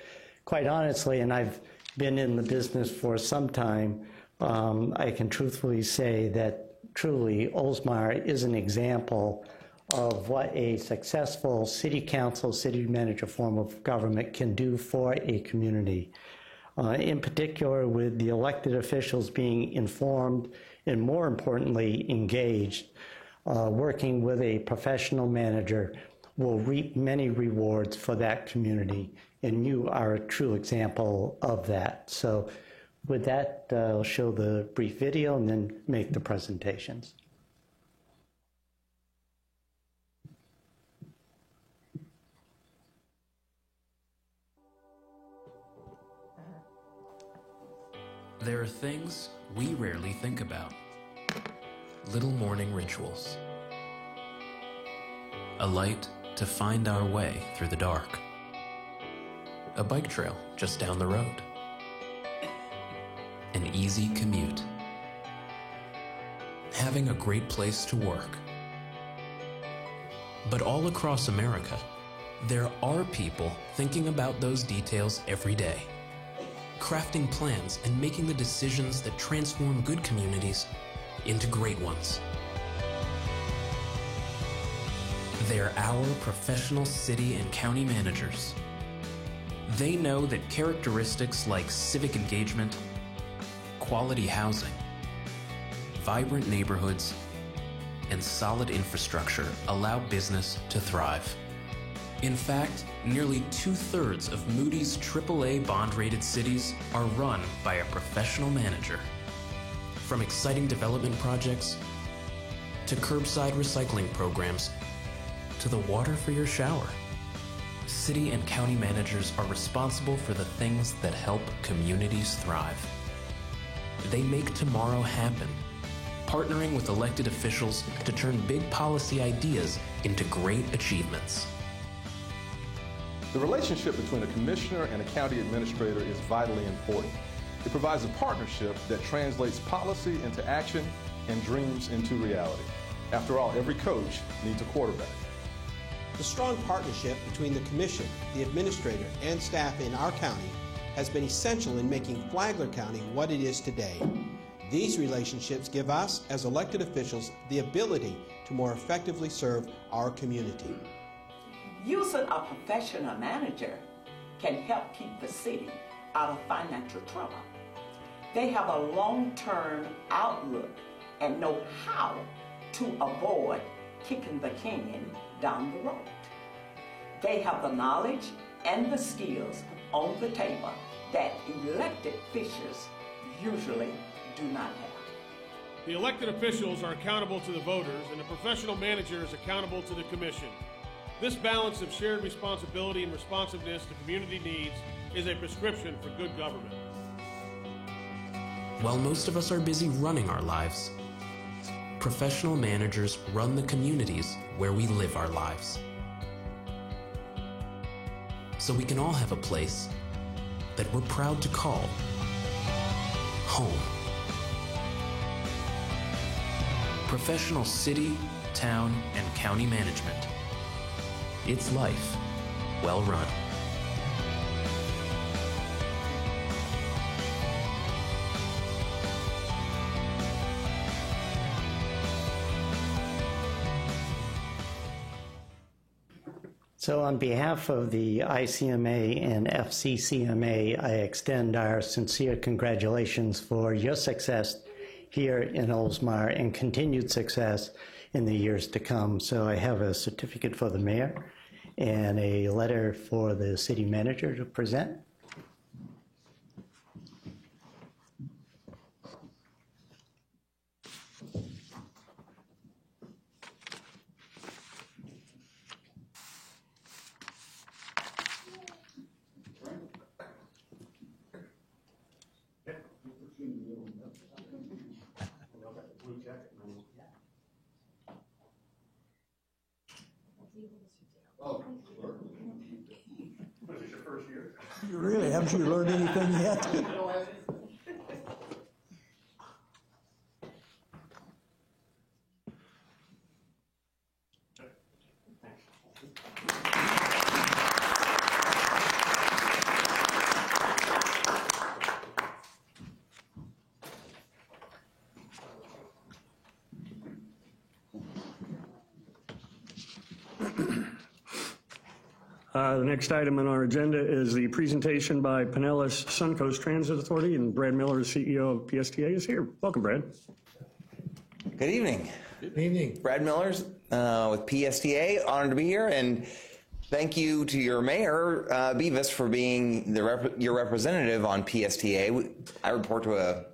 quite honestly, and I've been in the business for some time, I can truthfully say that truly Oldsmar is an example of what a successful city council, city manager form of government can do for a community. In particular, with the elected officials being informed and, more importantly, engaged, working with a professional manager will reap many rewards for that community, and you are a true example of that. So with that, I'll show the brief video and then make the presentations. There are things we rarely think about. Little morning rituals. A light to find our way through the dark. A bike trail just down the road. An easy commute. Having a great place to work. But all across America, there are people thinking about those details every day, crafting plans and making the decisions that transform good communities into great ones. They're our professional city and county managers. They know that characteristics like civic engagement, quality housing, vibrant neighborhoods, and solid infrastructure allow business to thrive. In fact, nearly 2/3 of Moody's AAA bond-rated cities are run by a professional manager. From exciting development projects, to curbside recycling programs, to the water for your shower, city and county managers are responsible for the things that help communities thrive. They make tomorrow happen, partnering with elected officials to turn big policy ideas into great achievements. The relationship between a commissioner and a county administrator is vitally important. It provides a partnership that translates policy into action and dreams into reality. After all, every coach needs a quarterback. The strong partnership between the Commission, the Administrator, and staff in our county has been essential in making Flagler County what it is today. These relationships give us, as elected officials, the ability to more effectively serve our community. Using a professional manager can help keep the city out of financial trouble. They have a long-term outlook and know how to avoid kicking the can down the road. They have the knowledge and the skills on the table that elected officials usually do not have. The elected officials are accountable to the voters, and the professional manager is accountable to the commission. This balance of shared responsibility and responsiveness to community needs is a prescription for good government. While most of us are busy running our lives, professional managers run the communities where we live our lives. So we can all have a place that we're proud to call home. Professional city, town, and county management. It's life well run. So on behalf of the ICMA and FCCMA, I extend our sincere congratulations for your success here in Oldsmar and continued success in the years to come. So I have a certificate for the mayor and a letter for the city manager to present. Really, haven't you learned anything yet? The next item on our agenda is the presentation by Pinellas Suncoast Transit Authority, and Brad Miller, the CEO of PSTA, is here. Welcome, Brad. Good evening. Good evening. Brad Miller's with PSTA. Honored to be here, and thank you to your mayor, Beavis, for being your representative on PSTA. I report to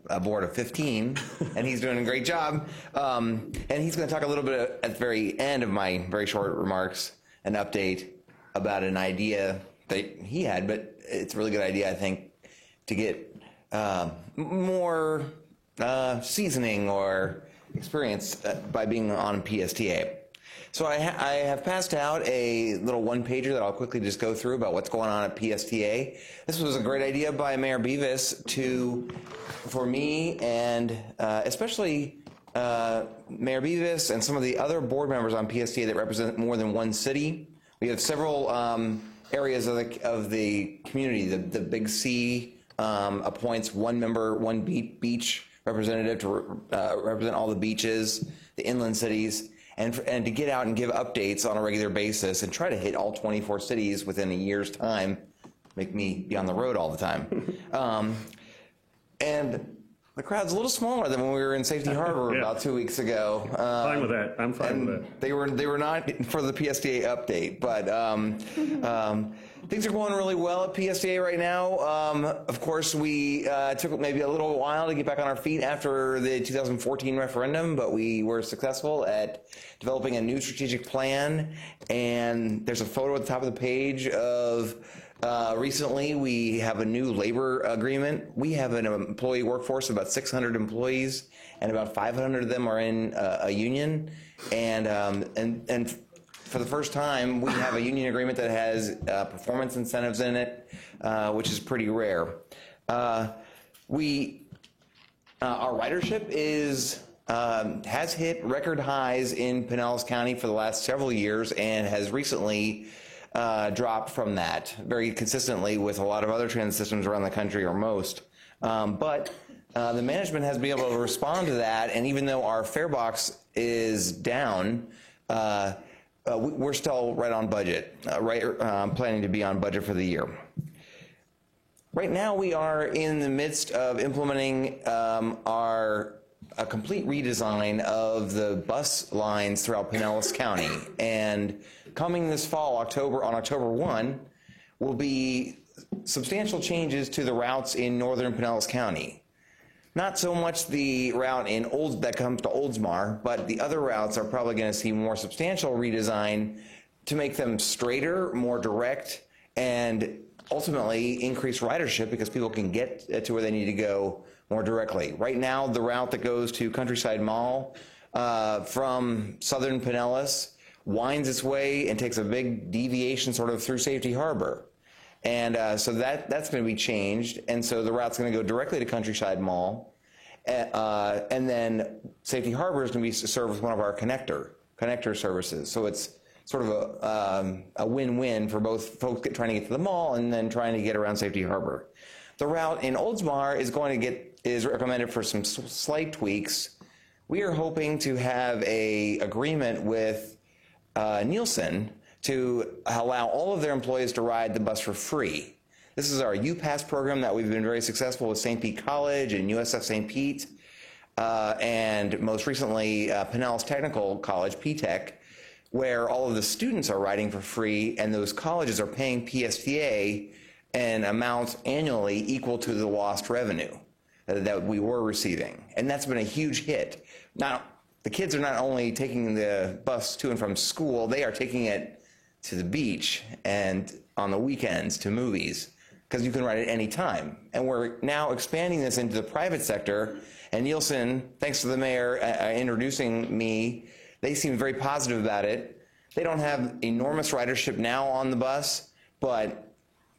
a board of 15, and he's doing a great job. And he's going to talk a little bit at the very end of my very short remarks, an update about an idea that he had, but it's a really good idea, I think, to get more seasoning or experience by being on PSTA. So I have passed out a little one-pager that I'll quickly just go through about what's going on at PSTA. This was a great idea by Mayor Beavis for me and especially Mayor Beavis and some of the other board members on PSTA that represent more than one city. We have several areas of the community. The Big C appoints one member, one beach representative to represent all the beaches, the inland cities, and to get out and give updates on a regular basis and try to hit all 24 cities within a year's time. Make me be on the road all the time. And the crowd's a little smaller than when we were in Safety Harbor about 2 weeks ago. Fine with that. I'm fine with that. They were not for the PSDA update, but things are going really well at PSDA right now. Of course, we took maybe a little while to get back on our feet after the 2014 referendum, but we were successful at developing a new strategic plan. And there's a photo at the top of the page of recently we have a new labor agreement. We have an employee workforce of about 600 employees, and about 500 of them are in a union. And for the first time, we have a union agreement that has performance incentives in it, which is pretty rare. Our ridership has hit record highs in Pinellas County for the last several years and has recently dropped from that very consistently with a lot of other transit systems around the country, or most. But the management has been able to respond to that, and even though our fare box is down, we're still right on budget, planning to be on budget for the year. Right now we are in the midst of implementing a complete redesign of the bus lines throughout Pinellas County. And coming this fall, on October 1, will be substantial changes to the routes in northern Pinellas County. Not so much the route that comes to Oldsmar, but the other routes are probably going to see more substantial redesign to make them straighter, more direct, and ultimately increase ridership because people can get to where they need to go more directly. Right now, the route that goes to Countryside Mall from southern Pinellas winds its way and takes a big deviation sort of through Safety Harbor. And so that's going to be changed. And so the route's going to go directly to Countryside Mall. And then Safety Harbor is going to be served with one of our connector services. So it's sort of a win-win for both folks trying to get to the mall and then trying to get around Safety Harbor. The route in Oldsmar is recommended for some slight tweaks. We are hoping to have an agreement with Nielsen to allow all of their employees to ride the bus for free. This is our UPass program that we've been very successful with St. Pete College and USF St. Pete, and most recently Pinellas Technical College, P-Tech, where all of the students are riding for free, and those colleges are paying PSTA an amount annually equal to the lost revenue that we were receiving. And that's been a huge hit. Now, the kids are not only taking the bus to and from school, they are taking it to the beach and on the weekends to movies, because you can ride it any time. And we're now expanding this into the private sector, and Nielsen, thanks to the mayor introducing me, they seem very positive about it. They don't have enormous ridership now on the bus, but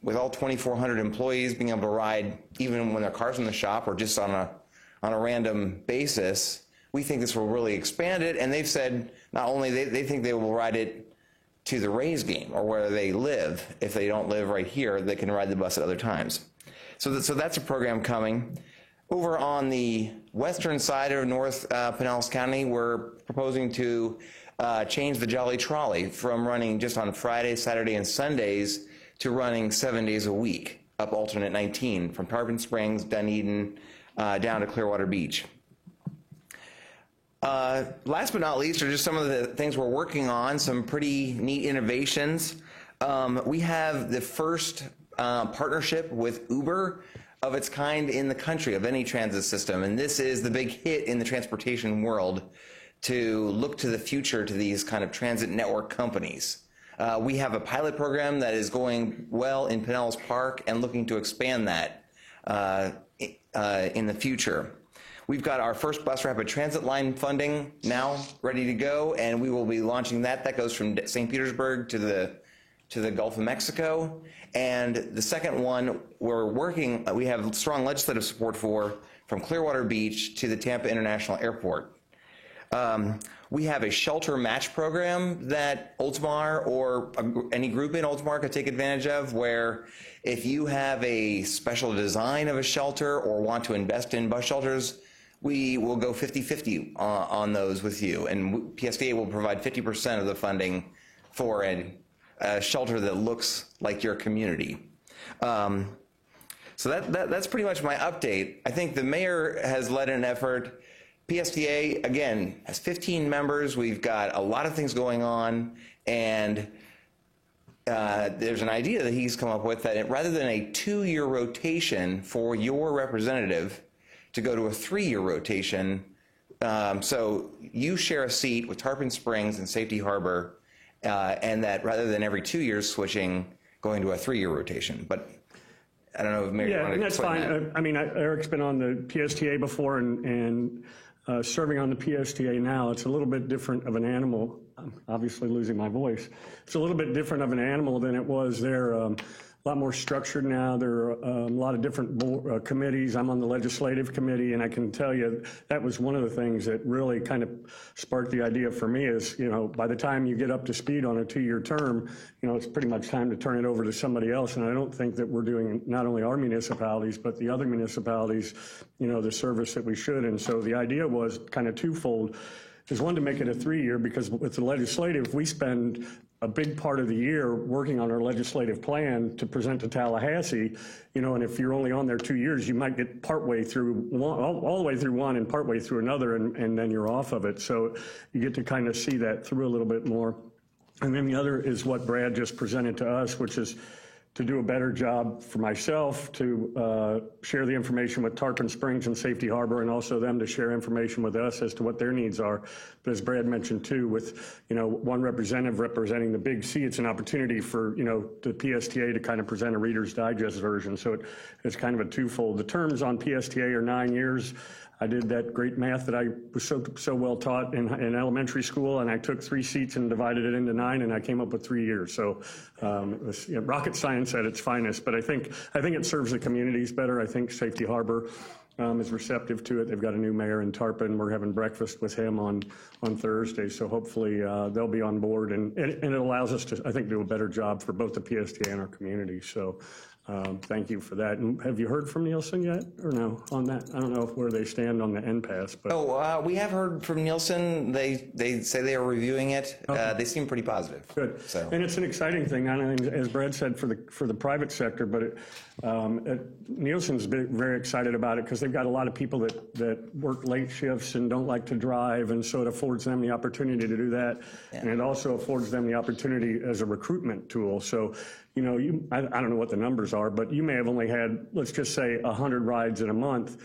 with all 2,400 employees being able to ride even when their car's in the shop or just on a random basis, we think this will really expand it. And they've said not only they think they will ride it to the Rays game or where they live. If they don't live right here, they can ride the bus at other times. So that's a program coming. Over on the western side of North Pinellas County, we're proposing to change the Jolly Trolley from running just on Fridays, Saturday, and Sundays to running 7 days a week up alternate 19 from Tarpon Springs, Dunedin, down to Clearwater Beach. Last but not least are just some of the things we're working on, some pretty neat innovations. We have the first partnership with Uber of its kind in the country of any transit system, and this is the big hit in the transportation world to look to the future to these kind of transit network companies. We have a pilot program that is going well in Pinellas Park and looking to expand that in the future. We've got our first bus rapid transit line funding now ready to go, and we will be launching that. That goes from St. Petersburg to the Gulf of Mexico. And the second one we have strong legislative support for, from Clearwater Beach to the Tampa International Airport. We have a shelter match program that Oldsmar or any group in Oldsmar could take advantage of, where if you have a special design of a shelter or want to invest in bus shelters, we will go 50-50 on those with you. And PSDA will provide 50% of the funding for a shelter that looks like your community. So that's pretty much my update. I think the mayor has led an effort. PSTA, again, has 15 members. We've got a lot of things going on, and there's an idea that he's come up with that rather than a 2-year rotation for your representative to go to a 3-year rotation. So you share a seat with Tarpon Springs and Safety Harbor, and that rather than every 2 years switching, going to a 3-year rotation. But I don't know if Mayor. Yeah, and that's fine. I mean, Eric's been on the PSTA before and serving on the PSTA now. It's a little bit different of an animal. I'm obviously losing my voice. It's a little bit different of an animal than it was there. A lot more structured now. There are a lot of different committees. I'm on the legislative committee, and I can tell you that was one of the things that really kind of sparked the idea for me is, you know, by the time you get up to speed on a 2-year term, you know, it's pretty much time to turn it over to somebody else. And I don't think that we're doing not only our municipalities, but the other municipalities, you know, the service that we should. And so the idea was kind of twofold. There's one to make it a 3-year because with the legislative, we spend a big part of the year working on our legislative plan to present to Tallahassee, you know, and if you're only on there 2 years, you might get partway through one, all the way through one and partway through another, and then you're off of it. So you get to kind of see that through a little bit more. And then the other is what Brad just presented to us, which is to do a better job for myself to share the information with Tarpon Springs and Safety Harbor, and also them to share information with us as to what their needs are. But as Brad mentioned too, with, you know, one representative representing the Big C, it's an opportunity for, you know, the PSTA to kind of present a Reader's Digest version. So it's kind of a twofold. The terms on PSTA are 9 years. I did that great math that I was so well taught in elementary school, and I took 3 seats and divided it into 9, and I came up with 3 years. So it was, you know, rocket science at its finest. But I think it serves the communities better. I think Safety Harbor is receptive to it. They've got a new mayor in Tarpon. We're having breakfast with him on Thursday, so hopefully they'll be on board, and it allows us to, I think, do a better job for both the PSTA and our community. So. Thank you for that. And have you heard from Nielsen yet, or no, on that? I don't know where they stand on the NPAS, but. Oh, we have heard from Nielsen. They say they are reviewing it. Okay. They seem pretty positive. Good. So. And it's an exciting thing, not only, as Brad said, for the private sector, but Nielsen's been very excited about it because they've got a lot of people that work late shifts and don't like to drive, and so it affords them the opportunity to do that. Yeah. And it also affords them the opportunity as a recruitment tool. So, you know, I don't know what the numbers are, but you may have only had, let's just say, 100 rides in a month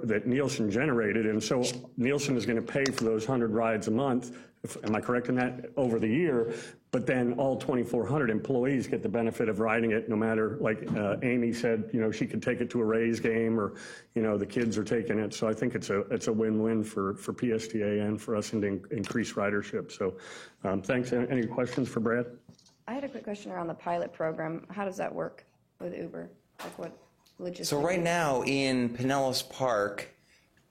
that Nielsen generated, and so Nielsen is going to pay for those 100 rides a month. Am I correct in that? Over the year, but then all 2,400 employees get the benefit of riding it, no matter, like Amy said, you know, she could take it to a Rays game, or, you know, the kids are taking it. So I think it's a win-win for PSTA and for us, and to increase ridership. So thanks. Any questions for Brad? I had a quick question around the pilot program. How does that work with Uber? Like what logistics? So right now in Pinellas Park,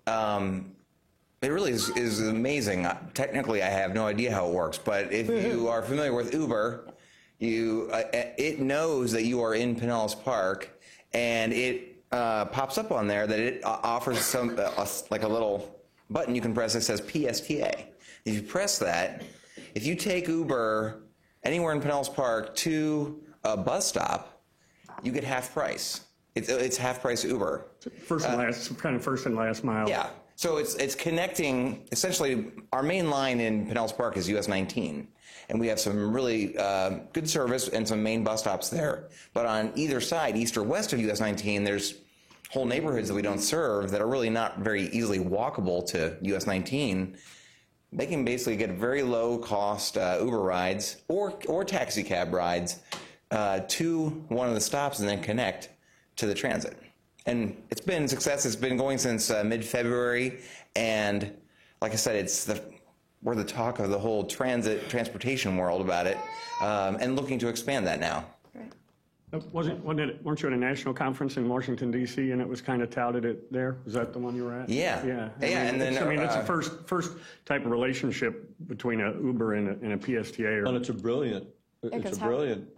it really is amazing. Technically, I have no idea how it works, but if you are familiar with Uber, it knows that you are in Pinellas Park, and it pops up on there that it offers some like a little button you can press that says PSTA. If you press that, if you take Uber anywhere in Pinellas Park to a bus stop, you get half price. It's half price Uber. First and last mile. Yeah. So it's connecting, essentially, our main line in Pinellas Park is US 19, and we have some really good service and some main bus stops there. But on either side, east or west of US 19, there's whole neighborhoods that we don't serve that are really not very easily walkable to US 19. They can basically get very low cost Uber rides or taxi cab rides to one of the stops and then connect to the transit. And it's been a success. It's been going since mid-February, and like I said, we're the talk of the whole transportation world about it, and looking to expand that now. Weren't you at a national conference in Washington, D.C., and it was kind of touted it there? Was that the one you were at? Yeah. Yeah. And then it's the first type of relationship between a Uber and a PSTA. Well, it's a brilliant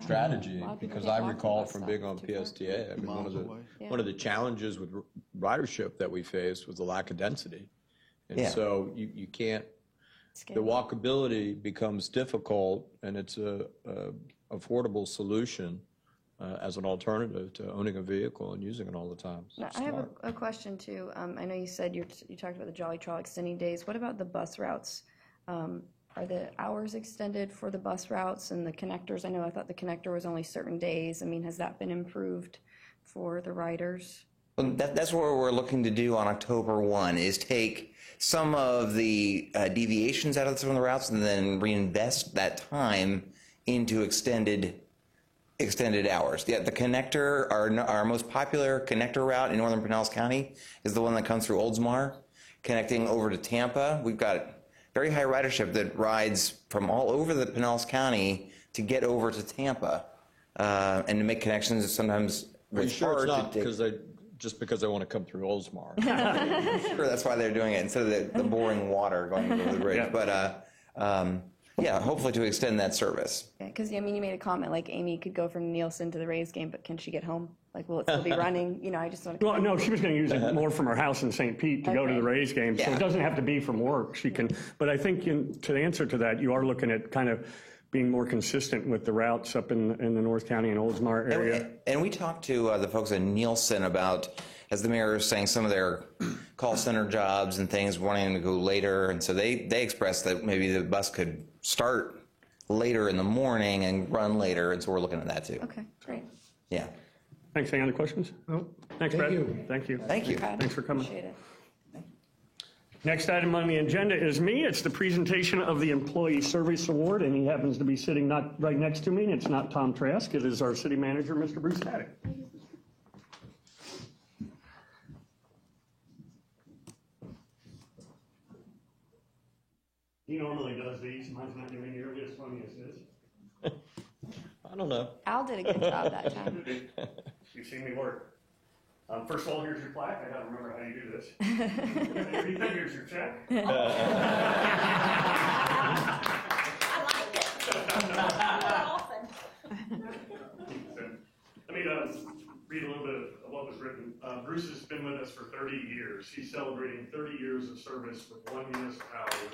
strategy, because I recall from being on PSTA, I mean, one of the challenges with ridership that we faced was the lack of density. And so you can't, the walkability becomes difficult, and it's a affordable solution as an alternative to owning a vehicle and using it all the time. So Now, I have a question too. I know you said you talked about the Jolly Trail extending days. What about the bus routes? Are the hours extended for the bus routes and the connectors? I thought the connector was only certain days. I mean, has that been improved for the riders? Well, that's what we're looking to do on October 1, is take some of the deviations out of some of the routes and then reinvest that time into extended hours. Yeah, the connector, our most popular connector route in northern Pinellas County is the one that comes through Oldsmar, connecting over to Tampa. We've got very high ridership that rides from all over the Pinellas County to get over to Tampa and to make connections. Sometimes Are you it's sure it's hard not to take. just because they want to come through Oldsmar? Sure, that's why they're doing it instead of the boring water going over the bridge. Yeah. But yeah, hopefully to extend that service. Because you made a comment like Amy could go from Nielsen to the Rays game, but can she get home? Like, will it still be running? I just want to. Well, no, she was going to use it more from her house in St. Pete to go to the Rays game, so it doesn't have to be from work. She can, but I think to the answer to that, you are looking at kind of being more consistent with the routes up in the North County and Oldsmar area. And we talked to the folks at Nielsen about, as the mayor was saying, some of their call center jobs and things wanting to go later, and so they expressed that maybe the bus could start later in the morning and run later, and so we're looking at that too. Okay, great. Yeah. Thanks. Any other questions? No. Thanks, Brad. Thank you. Thank you. Thanks for coming. Appreciate it. Next item on the agenda is me. It's the presentation of the Employee Service Award, and he happens to be sitting not right next to me, and it's not Tom Trask. It is our city manager, Mr. Bruce Haddock. He normally does these. Mine's not doing nearly as funny as this. I don't know. Al did a good job that time. You've seen me work. First of all, here's your plaque. I got to remember how you do this. Here's your check. Let me read a little bit of what was written. Bruce has been with us for 30 years. He's celebrating 30 years of service with one municipality.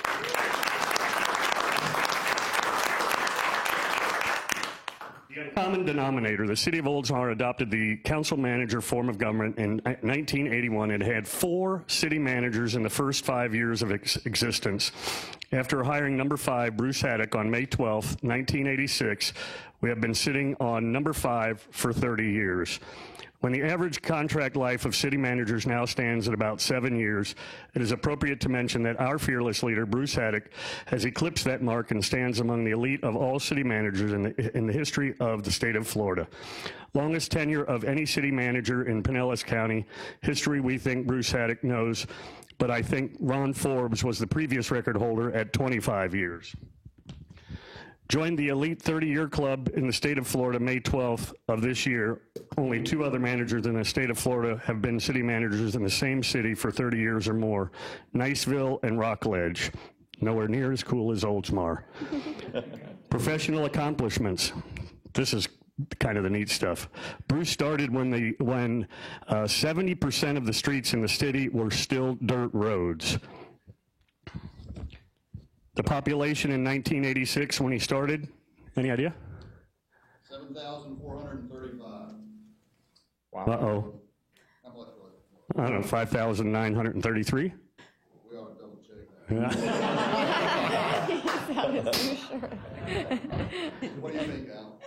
The common denominator, the city of Oldsmar adopted the council manager form of government in 1981. It had 4 city managers in the first 5 years of existence. After hiring number 5, Bruce Haddock, on May 12, 1986, we have been sitting on number 5 for 30 years. When the average contract life of city managers now stands at about 7 years, it is appropriate to mention that our fearless leader, Bruce Haddock, has eclipsed that mark and stands among the elite of all city managers in the history of the state of Florida. Longest tenure of any city manager in Pinellas County history, we think Bruce Haddock knows, but I think Ron Forbes was the previous record holder at 25 years. Joined the elite 30-year club in the state of Florida May 12th of this year. Only 2 other managers in the state of Florida have been city managers in the same city for 30 years or more, Niceville and Rockledge. Nowhere near as cool as Oldsmar. Professional accomplishments. This is kind of the neat stuff. Bruce started when 70% of the streets in the city were still dirt roads. The population in 1986 when he started, any idea? 7,435. Wow. Uh-oh. How much was I don't know, 5,933? We ought to double check that. What do you think, Al?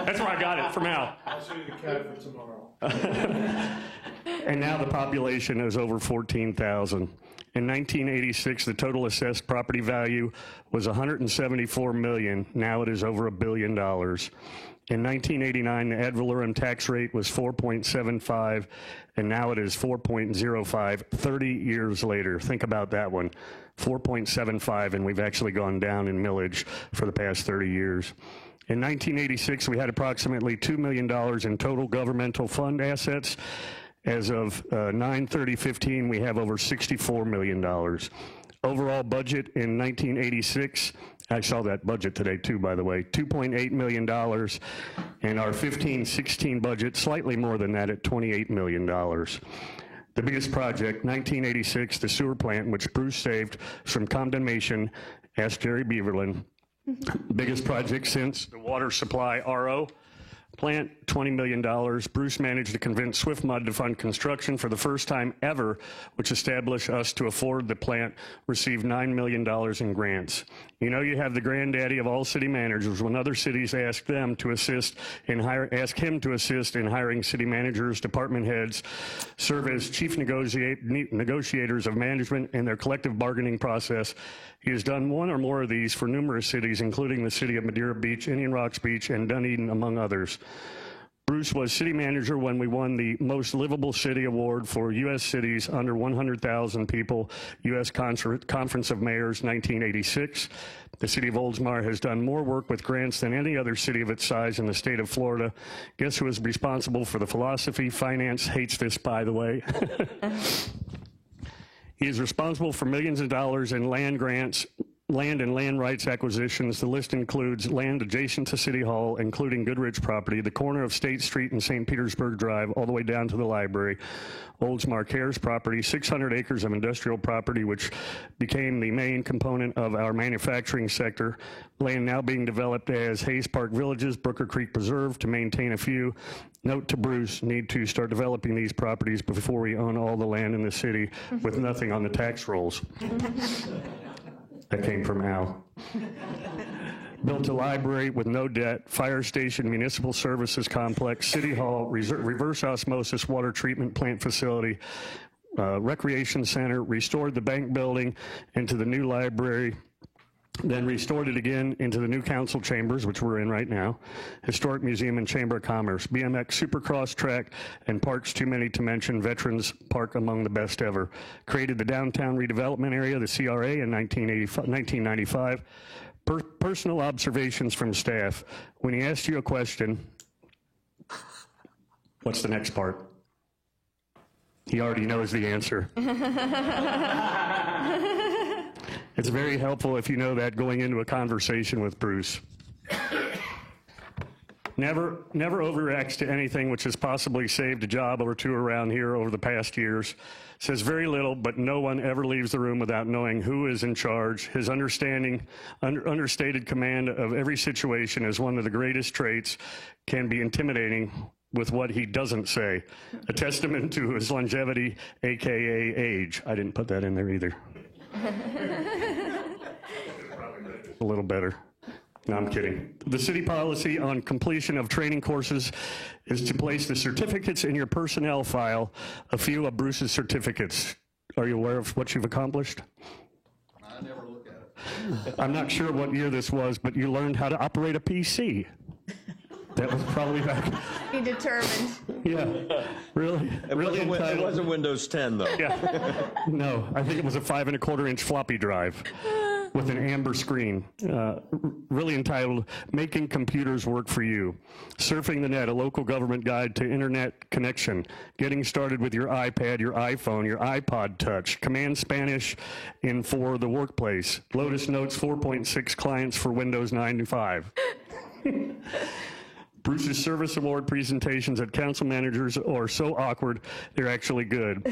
That's where I got it, from Al. I'll show you the CAD for tomorrow. And now the population is over 14,000. In 1986, the total assessed property value was $174 million. Now it is over $1 billion. In 1989, the ad valorem tax rate was 4.75, and now it is 4.05, 30 years later. Think about that one, 4.75, and we've actually gone down in millage for the past 30 years. In 1986, we had approximately $2 million in total governmental fund assets. As of 9/30/15, we have over $64 million. Overall budget in 1986, I saw that budget today too, by the way, $2.8 million. And our 15-16 budget, slightly more than that at $28 million. The biggest project, 1986, the sewer plant, which Bruce saved from condemnation, asked Jerry Beaverland, Biggest project since the water supply RO plant, $20 million. Bruce managed to convince SwiftMud to fund construction for the first time ever, which established us to afford the plant, received $9 million in grants. You know, you have the granddaddy of all city managers when other cities ask them to assist in ask him to assist in hiring city managers, department heads, serve as chief negotiators of management in their collective bargaining process. He has done one or more of these for numerous cities, including the city of Madeira Beach, Indian Rocks Beach, and Dunedin, among others. Bruce was city manager when we won the Most Livable City Award for U.S. cities under 100,000 people, U.S. Conference of Mayors, 1986. The city of Oldsmar has done more work with grants than any other city of its size in the state of Florida. Guess who is responsible for the philosophy? Finance hates this, by the way. He is responsible for millions of dollars in land grants, land and land rights acquisitions. The list includes land adjacent to City Hall, including Goodrich property, the corner of State Street and St. Petersburg Drive, all the way down to the library. Oldsmar Cares property, 600 acres of industrial property, which became the main component of our manufacturing sector. Land now being developed as Hayes Park Villages, Brooker Creek Preserve, to maintain a few. Note to Bruce, need to start developing these properties before we own all the land in the city with nothing on the tax rolls. That came from Al. Built a library with no debt, fire station, municipal services complex, city hall, reverse osmosis water treatment plant facility, recreation center, restored the bank building into the new library, then restored it again into the new council chambers, which we're in right now, historic museum and chamber of commerce, BMX supercross track, and parks too many to mention, Veterans Park among the best ever. Created the downtown redevelopment area, the CRA, in 1995. Personal observations from staff. When he asks you a question, what's the next part? He already knows the answer. It's very helpful if you know that going into a conversation with Bruce. Never overreacts to anything, which has possibly saved a job or two around here over the past years. Says very little, but no one ever leaves the room without knowing who is in charge. His understated command of every situation is one of the greatest traits, can be intimidating with what he doesn't say. A testament to his longevity, AKA age. I didn't put that in there either. A little better. No, I'm kidding. The city policy on completion of training courses is to place the certificates in your personnel file, a few of Bruce's certificates. Are you aware of what you've accomplished? I never look at it. I'm not sure what year this was, but you learned how to operate a PC. That was probably back. Be determined. Yeah, really. It wasn't Windows 10, though. Yeah. No, I think it was a 5 1/4-inch floppy drive with an amber screen, really entitled Making Computers Work for You. Surfing the Net, a local government guide to internet connection. Getting started with your iPad, your iPhone, your iPod Touch. Command Spanish for the workplace. Lotus Notes 4.6 clients for Windows 95. Bruce's Service Award presentations at council managers are so awkward, they're actually good.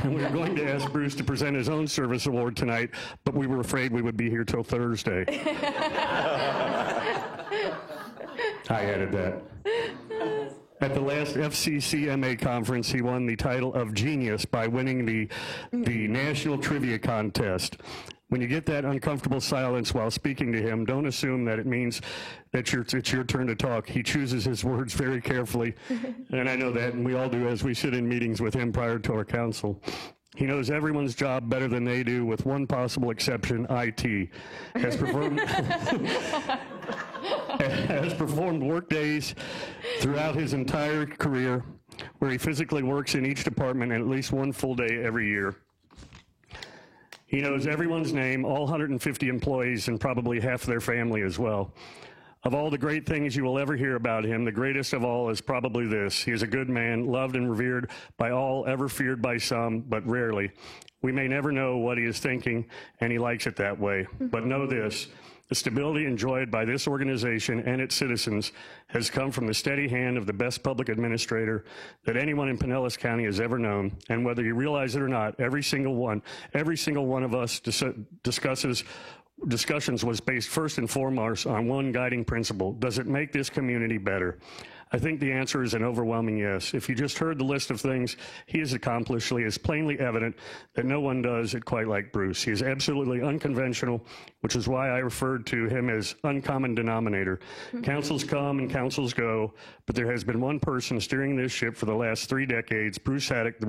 And we were going to ask Bruce to present his own service award tonight, but we were afraid we would be here till Thursday. I added that. At the last FCCMA conference, he won the title of Genius by winning the National Trivia Contest. When you get that uncomfortable silence while speaking to him, don't assume that it means that it's your turn to talk. He chooses his words very carefully, and I know that, and we all do as we sit in meetings with him prior to our council. He knows everyone's job better than they do, with one possible exception, IT. Has performed work days throughout his entire career, where he physically works in each department at least one full day every year. He knows everyone's name, all 150 employees, and probably half their family as well. Of all the great things you will ever hear about him, the greatest of all is probably this. He is a good man, loved and revered by all, ever feared by some, but rarely. We may never know what he is thinking, and he likes it that way. But know this. The stability enjoyed by this organization and its citizens has come from the steady hand of the best public administrator that anyone in Pinellas County has ever known. And whether you realize it or not, every single one of us discusses discussions was based first and foremost on one guiding principle: does it make this community better? I think the answer is an overwhelming yes. If you just heard the list of things he has accomplished, it is plainly evident that no one does it quite like Bruce. He is absolutely unconventional, which is why I referred to him as uncommon denominator. Councils come and councils go, but there has been one person steering this ship for the last 3 decades, Bruce Haddock. The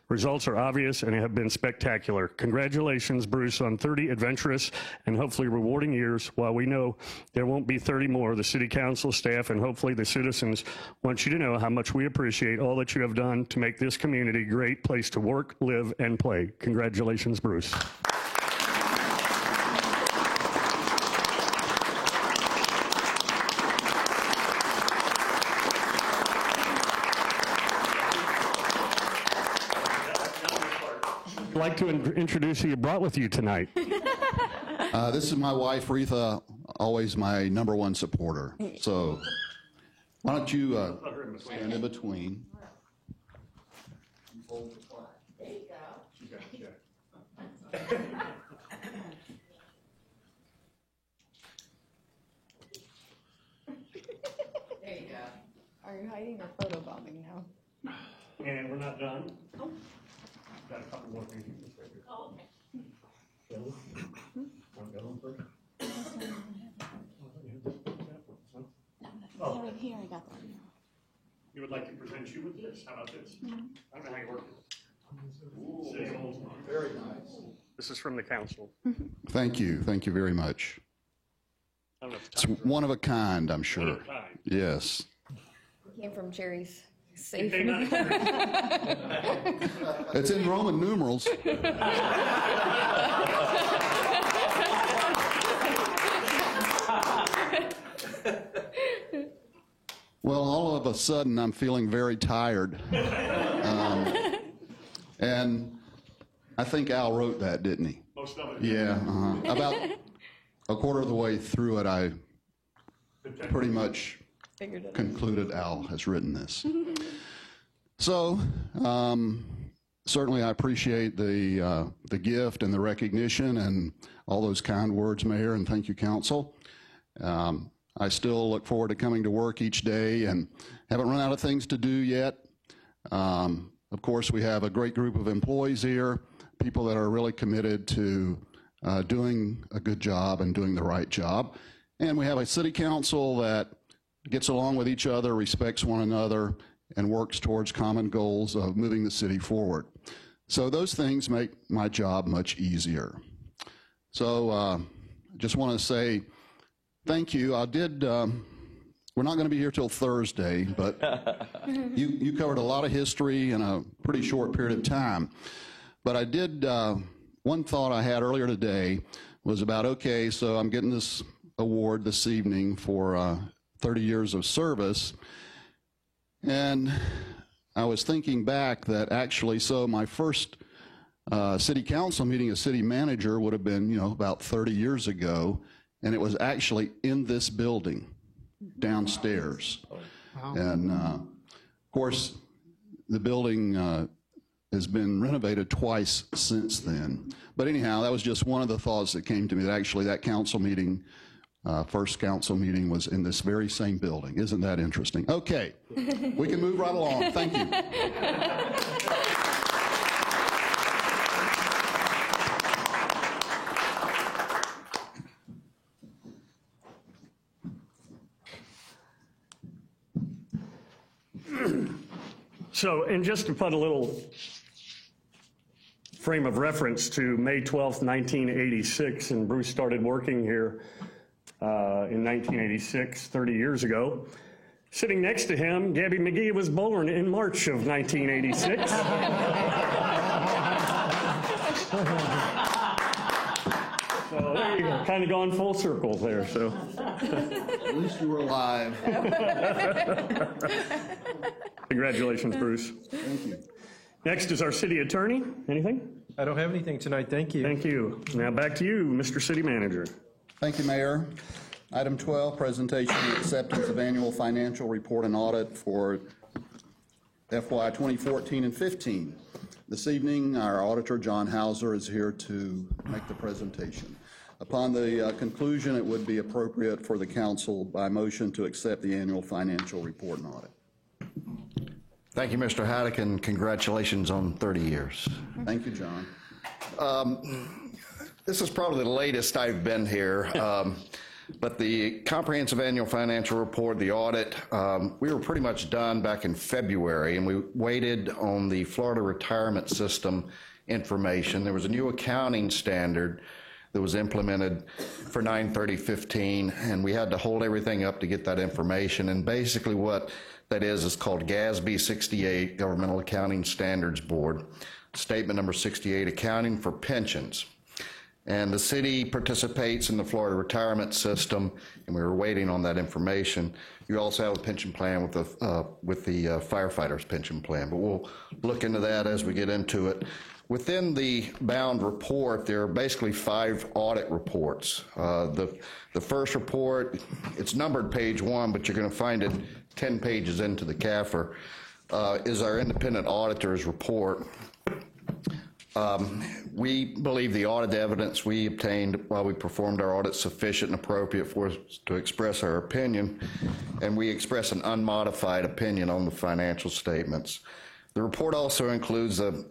results are obvious and have been spectacular. Congratulations, Bruce, on 30 adventurous and hopefully rewarding years. While we know there won't be 30 more, the city council, staff, and hopefully the citizens want you to know how much we appreciate all that you have done to make this community a great place to work, live, and play. Congratulations, Bruce. I'd like to introduce who you brought with you tonight. This is my wife, Retha, always my #1 supporter. So why don't you stand in between? There you go. There you go. Are you hiding or photobombing now? And we're not done. Got a couple more things. Oh, okay. Oh. Right here, I got that. You would like to present you with this? How about this? I don't know how you work it. City of Oldsmar. Very nice. This is from the council. Thank you. Thank you very much. It's one of a kind, I'm sure. One of a kind. Yes. Came from Jerry's safe. It's in Roman numerals. Well, all of a sudden, I'm feeling very tired. And I think Al wrote that, didn't he? Most of it. Yeah. About a quarter of the way through it, I pretty much concluded Al has written this. So, certainly I appreciate the gift and the recognition and all those kind words, Mayor, and thank you, Council. I still look forward to coming to work each day and haven't run out of things to do yet. Of course, we have a great group of employees here, people that are really committed to doing a good job and doing the right job. And we have a city council that gets along with each other, respects one another, and works towards common goals of moving the city forward. So those things make my job much easier. So just want to say thank you. We're not going to be here till Thursday, but you covered a lot of history in a pretty short period of time. But I did, one thought I had earlier today was about, okay, so I'm getting this award this evening for 30 years of service. And I was thinking back that actually, so my first city council meeting as city manager would have been, about 30 years ago. And it was actually in this building downstairs. Wow. And of course, the building has been renovated twice since then. But anyhow, that was just one of the thoughts that came to me, that actually that council meeting, first council meeting, was in this very same building. Isn't that interesting? Okay, we can move right along. Thank you. So, and just to put a little frame of reference to May 12th, 1986, and Bruce started working here in 1986, 30 years ago. Sitting next to him, Gabby McGee was born in March of 1986. So there you go, kind of gone full circle there. So at least you were alive. Congratulations, Bruce. Thank you. Next is our city attorney. Anything? I don't have anything tonight. Thank you. Thank you. Now back to you, Mr. City Manager. Thank you, Mayor. Item 12, presentation and acceptance of annual financial report and audit for FY 2014 and 15. This evening, our auditor, John Hauser, is here to make the presentation. Upon the conclusion, it would be appropriate for the council by motion to accept the annual financial report and audit. Thank you, Mr. Haddock, and congratulations on 30 years. Thank you, John. This is probably the latest I've been here, but the comprehensive annual financial report, the audit, we were pretty much done back in February, and we waited on the Florida retirement system information. There was a new accounting standard that was implemented for 9/30/15, and we had to hold everything up to get that information. And basically what that is called GASB 68, Governmental Accounting Standards Board, statement number 68, accounting for pensions. And the city participates in the Florida retirement system, and we were waiting on that information. You also have a pension plan with the firefighters' pension plan, but we'll look into that as we get into it. Within the bound report, there are basically 5 audit reports. The first report, it's numbered page 1, but you're going to find it 10 pages into the CAFR, is our independent auditor's report. We believe the audit evidence we obtained while we performed our audit sufficient and appropriate for us to express our opinion, and we express an unmodified opinion on the financial statements. The report also includes the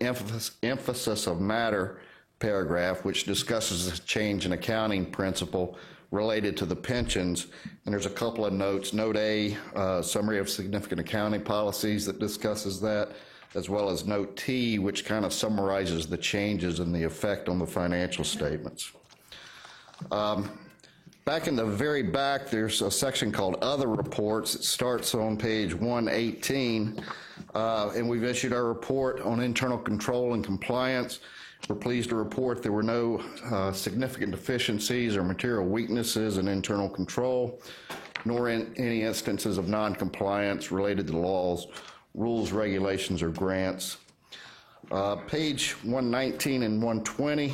emphasis of matter paragraph, which discusses the change in accounting principle related to the pensions, and there's a couple of notes. Note A, summary of significant accounting policies that discusses that, as well as Note T, which kind of summarizes the changes and the effect on the financial statements. Back in the very back, there's a section called Other Reports. It starts on page 118, and we've issued our report on internal control and compliance. We're pleased to report there were no significant deficiencies or material weaknesses in internal control, nor in any instances of non-compliance related to laws, rules, regulations, or grants. Page 119 and 120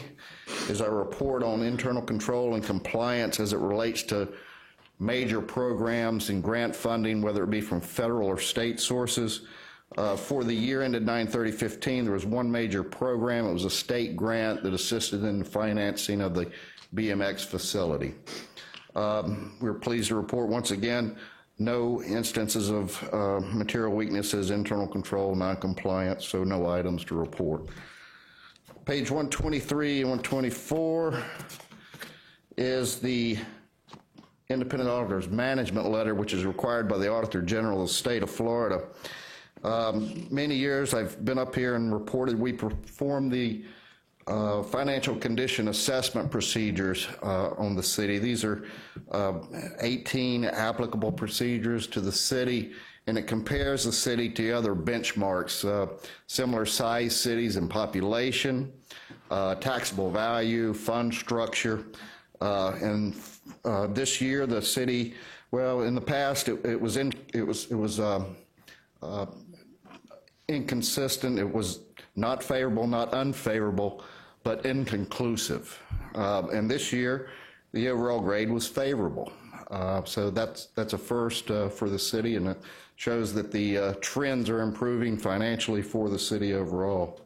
is our report on internal control and compliance as it relates to major programs and grant funding, whether it be from federal or state sources. For the year ended 9/30/15, there was one major program. It was a state grant that assisted in the financing of the BMX facility. We're pleased to report once again no instances of material weaknesses, internal control, non-compliance, so no items to report. Page 123 and 124 is the independent auditor's management letter, which is required by the Auditor General of the state of Florida. Many years I've been up here and reported we performed the financial condition assessment procedures on the city. These are 18 applicable procedures to the city, and it compares the city to other benchmarks, similar size cities in population, taxable value, fund structure, and this year the city, well, in the past it was inconsistent. It was not favorable, not unfavorable, but inconclusive. And this year, the overall grade was favorable. So that's a first for the city, and it shows that the trends are improving financially for the city overall.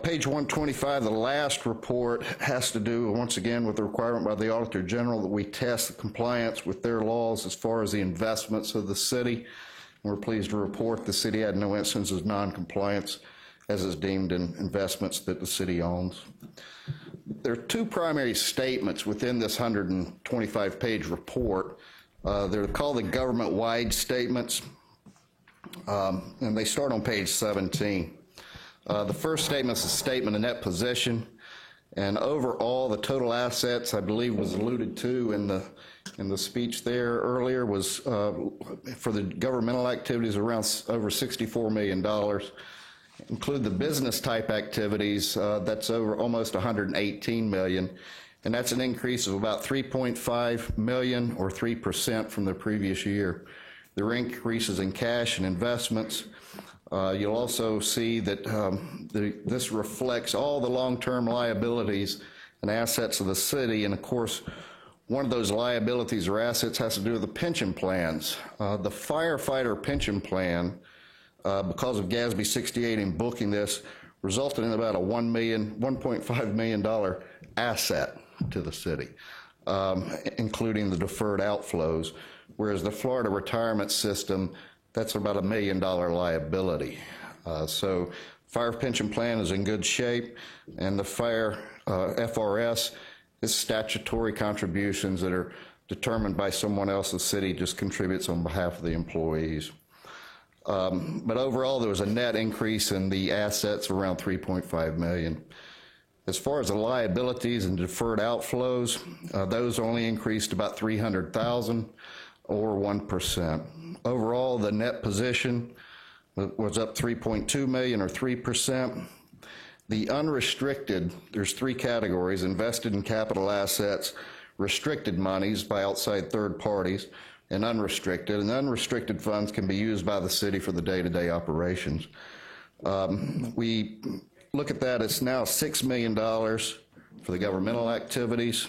Page 125, the last report, has to do, once again, with the requirement by the Auditor General that we test the compliance with their laws as far as the investments of the city. We're pleased to report the city had no instances of non-compliance as is deemed in investments that the city owns. There are two primary statements within this 125-page report. They're called the government-wide statements, and they start on page 17. The first statement is a statement of net position, and overall the total assets, I believe was alluded to in the speech there earlier, was for the governmental activities around over $64 million. Include the business type activities, that's over almost $118 million, and that's an increase of about $3.5 million or 3% from the previous year. There are increases in cash and investments. You'll also see that this reflects all the long-term liabilities and assets of the city, and of course one of those liabilities or assets has to do with the pension plans. The firefighter pension plan, because of GASB 68 in booking this, resulted in about a $1.5 million asset. to the city, including the deferred outflows, whereas the Florida retirement system, that's about $1 million liability. So fire pension plan is in good shape, and the fire FRS is statutory contributions that are determined by someone else. The city just contributes on behalf of the employees. But overall, there was a net increase in the assets around $3.5 million. As far as the liabilities and deferred outflows, those only increased about $300,000 or 1%. Overall, the net position was up $3.2 million or 3%. The unrestricted, there's three categories: invested in capital assets, restricted monies by outside third parties, and unrestricted. And unrestricted funds can be used by the city for the day-to-day operations. We look at that, it's now $6 million for the governmental activities.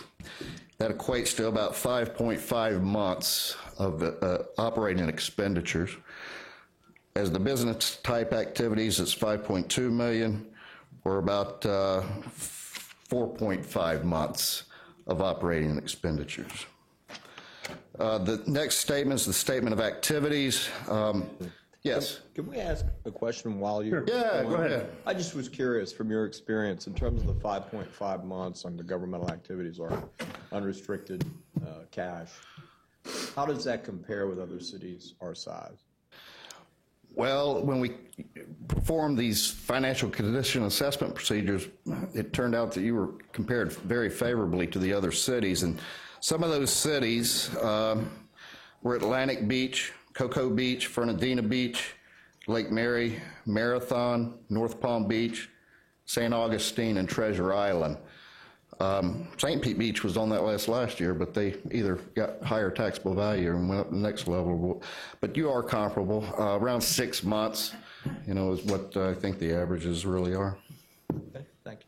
That equates to about 5.5 months of operating expenditures. As the business type activities, it's 5.2 million, or about 4.5 months of operating expenditures. The next statement is the statement of activities. Yes. Can we ask a question while you're... Yeah, go ahead. I just was curious from your experience in terms of the 5.5 months on the governmental activities or unrestricted cash. How does that compare with other cities our size? Well, when we performed these financial condition assessment procedures, it turned out that you were compared very favorably to the other cities. And some of those cities were Atlantic Beach, Cocoa Beach, Fernandina Beach, Lake Mary, Marathon, North Palm Beach, St. Augustine, and Treasure Island. St. Pete Beach was on that list last year, but they either got higher taxable value and went up to the next level. But you are comparable. Around 6 months, is what I think the averages really are. Okay, thank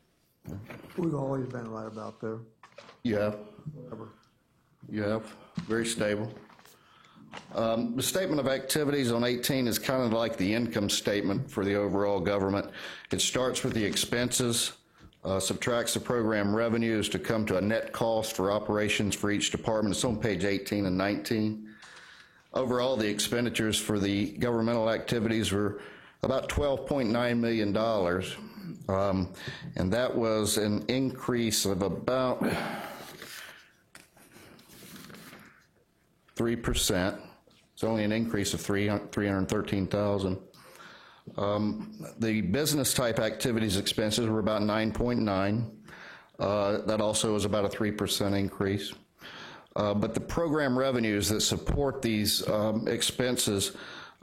you. We've always been right about there. You have? You have. Very stable. The statement of activities on 18 is kind of like the income statement for the overall government. It starts with the expenses, subtracts the program revenues to come to a net cost for operations for each department. It's on page 18 and 19. Overall, the expenditures for the governmental activities were about $12.9 million, and that was an increase of about 3%. It's only an increase of $313,000. The business type activities expenses were about 9.9. That also was about a 3% increase. But the program revenues that support these expenses,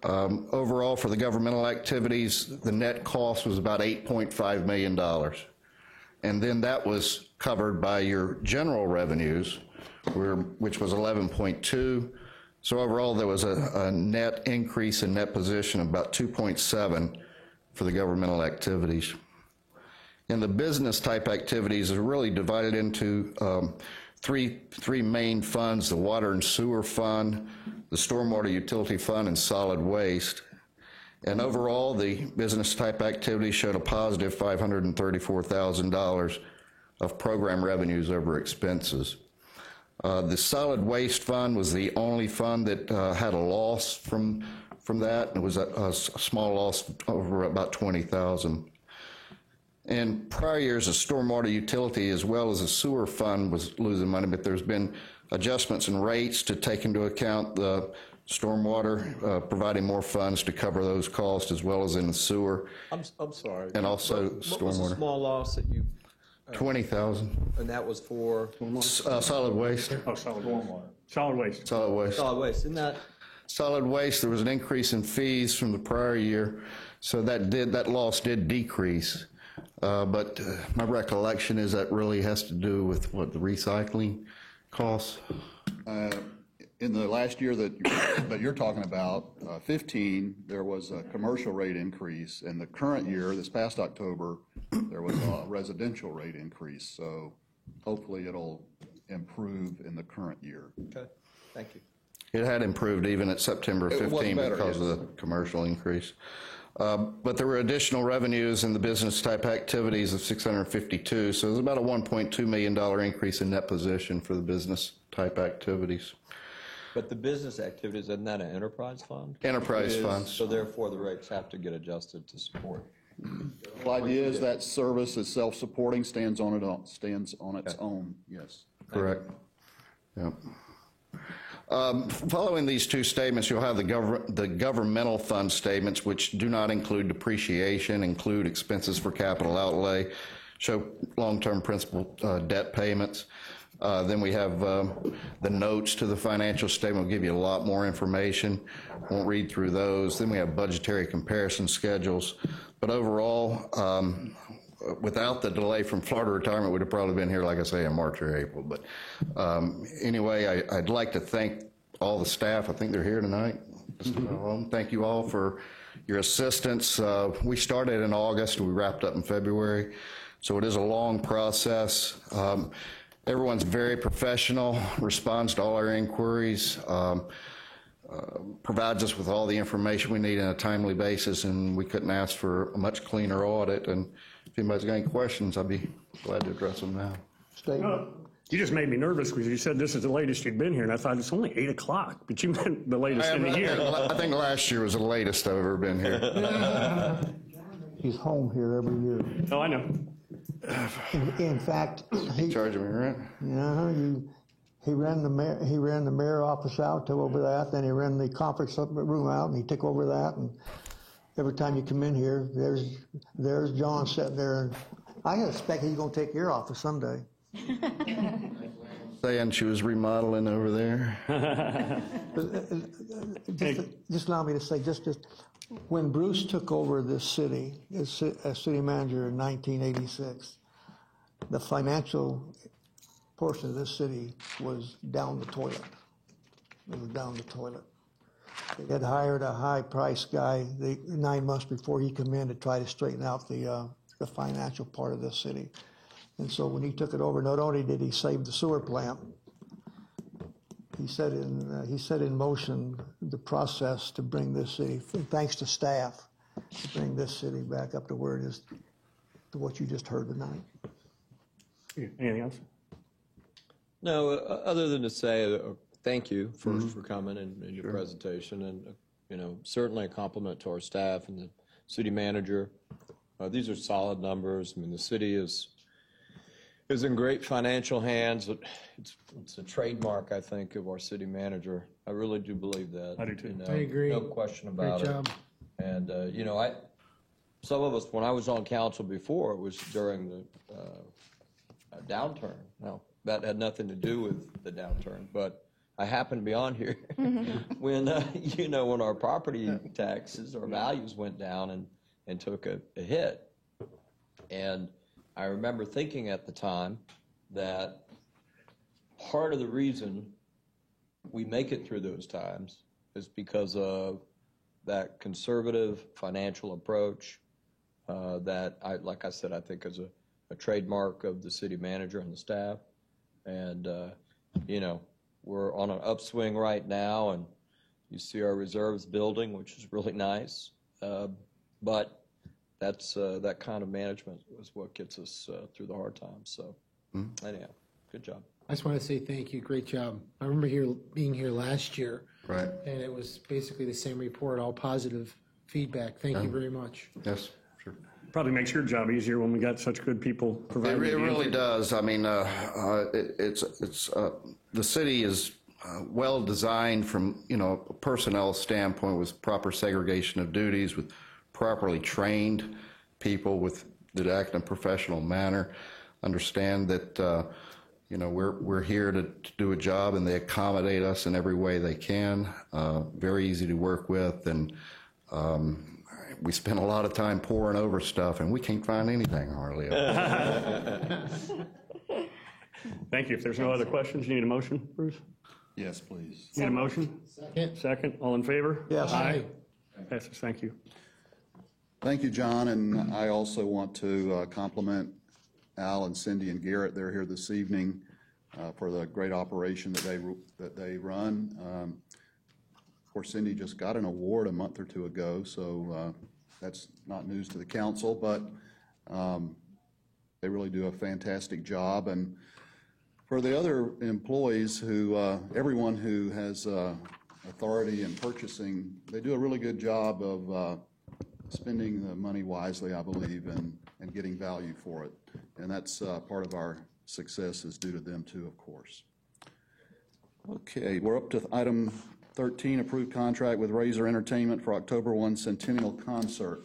overall for the governmental activities, the net cost was about $8.5 million. And then that was covered by your general revenues, which was 11.2. So overall, there was a net increase in net position of about 2.7 for the governmental activities. And the business type activities are really divided into three main funds: the water and sewer fund, the stormwater utility fund, and solid waste. And overall, the business type activity showed a positive $534,000 of program revenues over expenses. The solid waste fund was the only fund that had a loss from that. It was a small loss over about $20,000. In prior years, the stormwater utility as well as the sewer fund was losing money, but there's been adjustments in rates to take into account the stormwater, providing more funds to cover those costs, as well as in the sewer. I'm sorry. And also what stormwater. was the small loss that you... $20,000. And that was for? Solid waste. Oh, solid waste. Solid waste. Solid waste. Isn't that? Solid waste, there was an increase in fees from the prior year, so that loss did decrease. But my recollection is that really has to do with what the recycling costs. In the last year that you're talking about, 15, there was a commercial rate increase. In the current year, this past October, there was a residential rate increase. So hopefully it'll improve in the current year. Okay, thank you. It had improved even at September 15 better, because yes. of the commercial increase. But there were additional revenues in the business type activities of 652, so it was about a $1.2 million increase in net position for the business type activities. But the business activities, isn't that an enterprise fund? Enterprise It is, funds. So therefore, the rates have to get adjusted to support. The idea is that service is self-supporting, stands on its own, yes. Correct. Yep. Following these two statements, you'll have the governmental fund statements, which do not include depreciation, include expenses for capital outlay, show long-term principal debt payments. Then we have the notes to the financial statement. Will give you a lot more information. Won't read through those. Then we have budgetary comparison schedules. But overall, without the delay from Florida retirement, we'd have probably been here, like I say, in March or April. But anyway, I'd like to thank all the staff. I think they're here tonight. Thank you all for your assistance. We started in August. We wrapped up in February. So it is a long process. Everyone's very professional, responds to all our inquiries, provides us with all the information we need on a timely basis, and we couldn't ask for a much cleaner audit. And if anybody's got any questions, I'd be glad to address them now. You just made me nervous because you said this is the latest you'd been here, and I thought it's only 8 o'clock, but you meant the latest in the year. I think last year was the latest I've ever been here. He's home here every year. Oh, I know. In fact, he charging me rent. He ran the mayor office out, took over that. Then he ran the conference room out, and he took over that. And every time you come in here, there's John sitting there, and I expect he's going to take your office someday. Saying she was remodeling over there. Just allow me to say, just when Bruce took over this city as city manager in 1986, the financial portion of this city was down the toilet. It was down the toilet. They had hired a high-priced guy 9 months before he came in to try to straighten out the financial part of this city. And so when he took it over, not only did he save the sewer plant, he set in motion the process to bring this city, thanks to staff, to bring this city back up to where it is, to what you just heard tonight. Anything else? No, other than to say thank you first for coming and your presentation, and certainly a compliment to our staff and the city manager. These are solid numbers. I mean, the city is in great financial hands. It's a trademark, I think, of our city manager. I really do believe that. I do too. I agree. No question about Great job. it. And some of us, when I was on council before, it was during the downturn. Now, that had nothing to do with the downturn, but I happened to be on here when when our property taxes, our values went down and took a hit. And I remember thinking at the time that part of the reason we make it through those times is because of that conservative financial approach that, like I said, I think is a trademark of the city manager and the staff. And, we're on an upswing right now, and you see our reserves building, which is really nice. But that's that kind of management is what gets us through the hard times. So, anyhow, good job. I just want to say thank you. Great job. I remember being here last year. Right. And it was basically the same report, all positive feedback. Thank you very much. Yes, sure. Probably makes your job easier when we got such good people providing. It really does. I mean, it's the city is well designed from a personnel standpoint, with proper segregation of duties, with properly trained people that act in a professional manner, understand that we're here to do a job, and they accommodate us in every way they can. Very easy to work with, and we spend a lot of time poring over stuff, and we can't find anything hardly. Thank you. If there's no other questions, you need a motion, Bruce? Yes, please. Need a motion? Second. All in favor? Yes. Aye. Passes. Thank you. Thank you, John, and I also want to compliment Al and Cindy and Garrett. They're here this evening for the great operation that they run. Of course, Cindy just got an award a month or two ago, so that's not news to the council, but they really do a fantastic job. And for the other employees who, everyone who has authority in purchasing, they do a really good job of spending the money wisely, I believe, and getting value for it. And that's part of our success is due to them too, of course. Okay, we're up to item 13, approved contract with Razor Entertainment for October 1 Centennial Concert.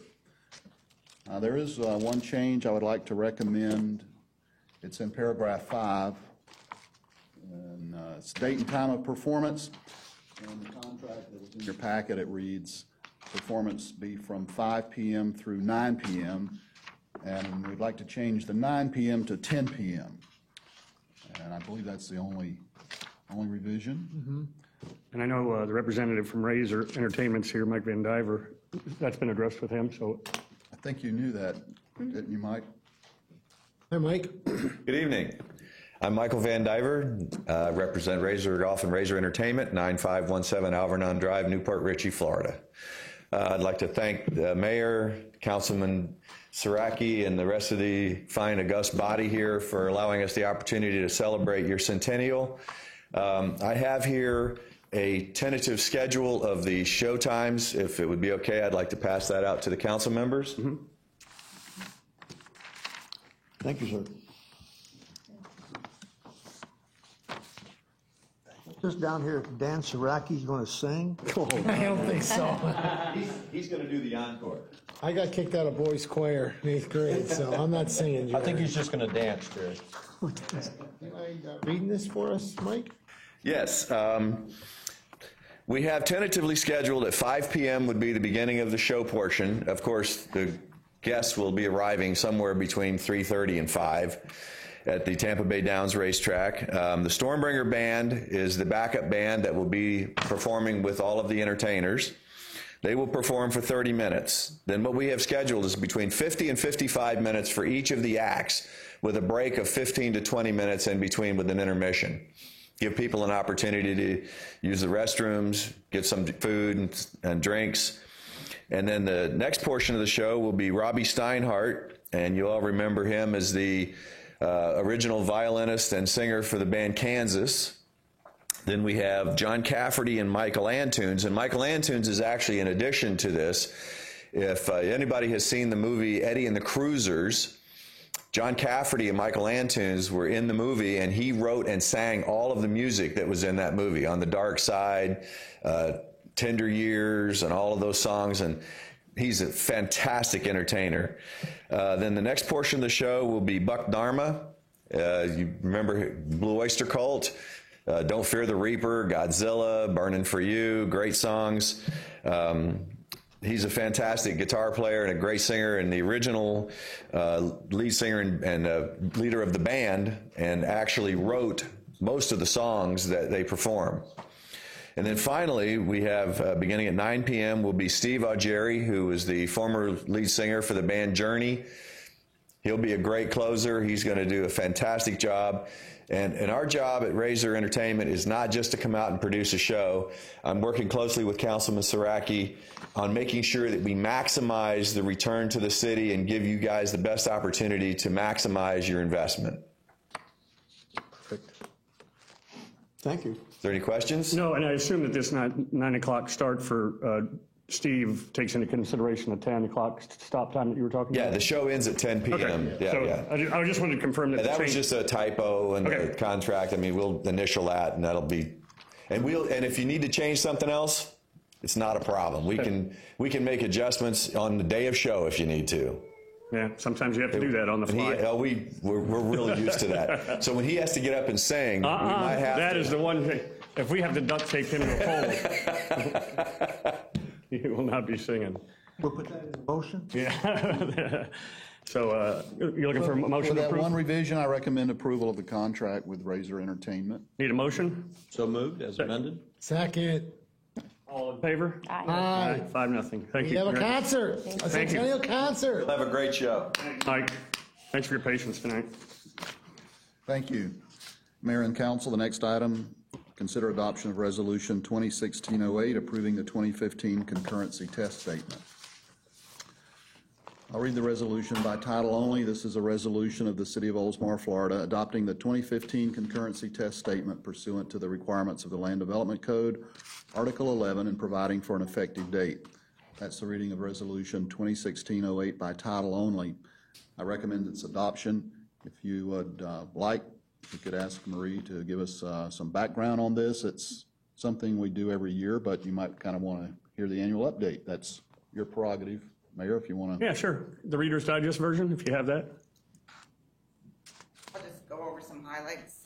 There is one change I would like to recommend. It's in paragraph 5. And it's date and time of performance. And the contract that was in your packet, it reads, performance be from 5 p.m. through 9 p.m. And we'd like to change the 9 p.m. to 10 p.m. And I believe that's the only revision. Mm-hmm. And I know the representative from Razor Entertainment's here, Mike Van Diver. That's been addressed with him, so. I think you knew that, didn't you, Mike? Hi, Mike. Good evening. I'm Michael Van Diver, represent Razor Golf and Razor Entertainment, 9517 Alvernon Drive, Newport Richey, Florida. I'd like to thank the mayor, Councilman Siraki, and the rest of the fine august body here for allowing us the opportunity to celebrate your centennial. I have here a tentative schedule of the show times. If it would be okay, I'd like to pass that out to the council members. Mm-hmm. Thank you, sir. Just down here, Dan Siraki's going to sing. I don't think so. He's going to do the encore. I got kicked out of boys choir in 8th grade, so I'm not singing. I think he's just going to dance, Jerry. Am I reading this for us, Mike? Yes. We have tentatively scheduled at 5 p.m. would be the beginning of the show portion. Of course, the guests will be arriving somewhere between 3:30 and 5 at the Tampa Bay Downs racetrack. The Stormbringer Band is the backup band that will be performing with all of the entertainers. They will perform for 30 minutes. Then what we have scheduled is between 50 and 55 minutes for each of the acts, with a break of 15 to 20 minutes in between with an intermission. Give people an opportunity to use the restrooms, get some food and drinks. And then the next portion of the show will be Robbie Steinhardt, and you all remember him as the original violinist and singer for the band Kansas. Then we have John Cafferty and Michael Antunes, and Michael Antunes is actually in addition to this. If anybody has seen the movie Eddie and the Cruisers, John Cafferty and Michael Antunes were in the movie, and he wrote and sang all of the music that was in that movie, On the Dark Side, Tender Years, and all of those songs, and he's a fantastic entertainer. Then the next portion of the show will be Buck Dharma. You remember Blue Oyster Cult, Don't Fear the Reaper, Godzilla, Burning for You, great songs. He's a fantastic guitar player and a great singer, and the original lead singer and leader of the band, and actually wrote most of the songs that they perform. And then finally, we have, beginning at 9 p.m., will be Steve Augeri, who is the former lead singer for the band Journey. He'll be a great closer. He's going to do a fantastic job. And our job at Razor Entertainment is not just to come out and produce a show. I'm working closely with Councilman Siraki on making sure that we maximize the return to the city and give you guys the best opportunity to maximize your investment. Perfect. Thank you. Is there any questions? No, and I assume that this 9 o'clock start for Steve takes into consideration the 10 o'clock stop time that you were talking about? Yeah, the show ends at 10 p.m. Okay. Yeah, so yeah. I just wanted to confirm that. That was just a typo in the contract. I mean, we'll initial that, and that'll be, and if you need to change something else, it's not a problem. We can make adjustments on the day of show if you need to. Yeah, sometimes you have to do that on the fly. We're really used to that. So when he has to get up and sing, we might have that to. is the one thing. If we have to duct tape him to a pole, he will not be singing. We'll put that in the motion. Yeah. So you're looking for a motion For to that approve? one revision, I recommend approval of the contract with Razor Entertainment. Need a motion? So moved, as amended. Second. All in favor? Aye. 5-0. Thank We you. have a concert, a Thank you. centennial concert. We'll have a great show. Mike, thanks for your patience tonight. Thank you. Mayor and council, the next item, consider adoption of Resolution 2016-08, approving the 2015 concurrency test statement. I'll read the resolution by title only. This is a resolution of the City of Oldsmar, Florida, adopting the 2015 concurrency test statement pursuant to the requirements of the Land Development Code, Article 11, and providing for an effective date. That's the reading of Resolution 2016-08 by title only. I recommend its adoption. If you would like, you could ask Marie to give us some background on this. It's something we do every year, but you might kind of want to hear the annual update. That's your prerogative. Mayor, if you want to. Yeah, sure. The Reader's Digest version, if you have that. I'll just go over some highlights.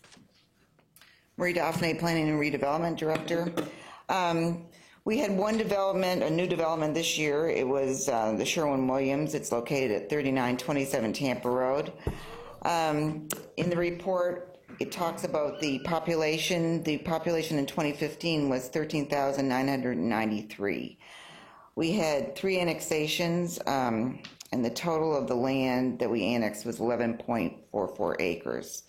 Marie Daphne, Planning and Redevelopment Director. We had one development, a new development this year. It was the Sherwin-Williams. It's located at 3927 Tampa Road. In the report, it talks about the population. The population in 2015 was 13,993. We had 3 annexations, and the total of the land that we annexed was 11.44 acres.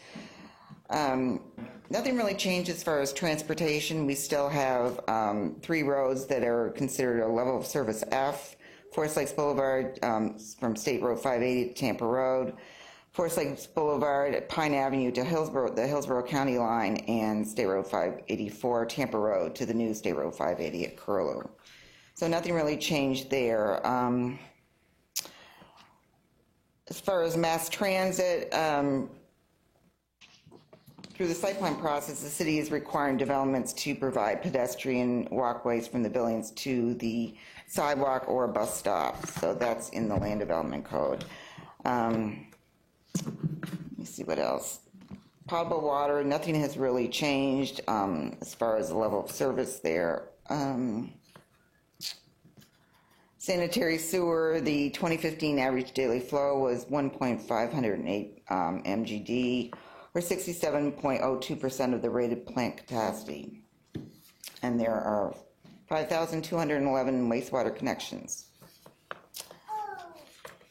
Nothing really changed as far as transportation. We still have 3 roads that are considered a level of service F. Forest Lakes Boulevard from State Road 580 to Tampa Road, Forest Lakes Boulevard at Pine Avenue to Hillsborough, the Hillsborough County line, and State Road 584, Tampa Road to the new State Road 580 at Curlew. So nothing really changed there. As far as mass transit, through the site plan process, the city is requiring developments to provide pedestrian walkways from the buildings to the sidewalk or bus stop. So that's in the Land Development Code. Let me see what else. Potable water, nothing has really changed as far as the level of service there. Sanitary sewer, the 2015 average daily flow was 1.508 MGD, or 67.02% of the rated plant capacity. And there are 5,211 wastewater connections.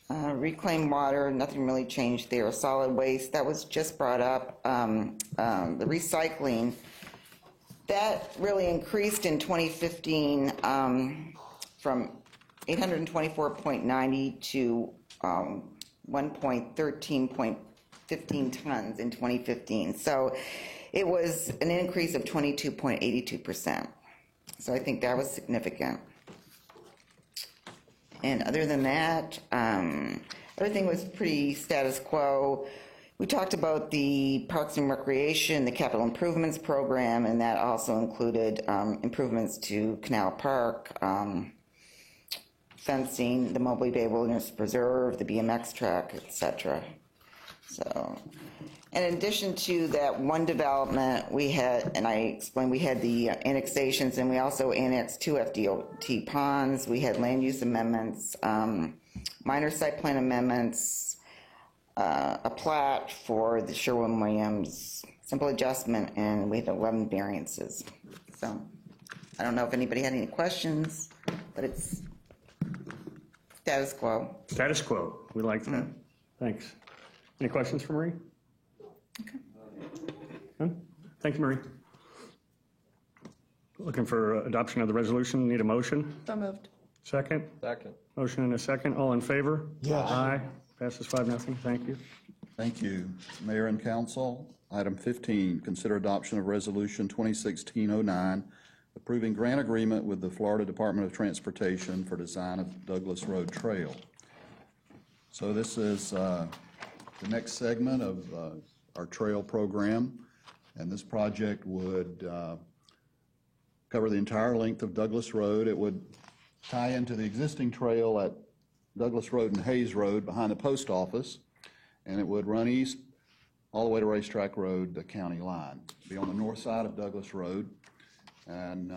Reclaimed water, nothing really changed there. Solid waste, that was just brought up. The recycling, that really increased in 2015 from 824.90 to 1.13.15 tons in 2015. So it was an increase of 22.82%. So I think that was significant. And other than that, everything was pretty status quo. We talked about the Parks and Recreation, the Capital Improvements Program, and that also included improvements to Canal Park, fencing, the Mobley Bay Wilderness Preserve, the BMX track, etc. So, and in addition to that one development, we had, and I explained, we had the annexations, and we also annexed 2 FDOT ponds. We had land use amendments, minor site plan amendments, a plat for the Sherwin-Williams, simple adjustment, and we had 11 variances. So, I don't know if anybody had any questions, but it's status quo. Status quo. We like that. Thanks. Any questions for Marie? Okay. None? Thank you, Marie. Looking for adoption of the resolution. Need a motion? So moved. Second? Second. Motion and a second. All in favor? Yes. Aye. Passes 5-0. Thank you. Thank you. Mayor and Council, item 15, consider adoption of Resolution 2016-09, approving grant agreement with the Florida Department of Transportation for design of Douglas Road Trail. So this is the next segment of our trail program, and this project would cover the entire length of Douglas Road. It would tie into the existing trail at Douglas Road and Hayes Road behind the post office, and it would run east all the way to Racetrack Road, the county line. Be on the north side of Douglas Road, and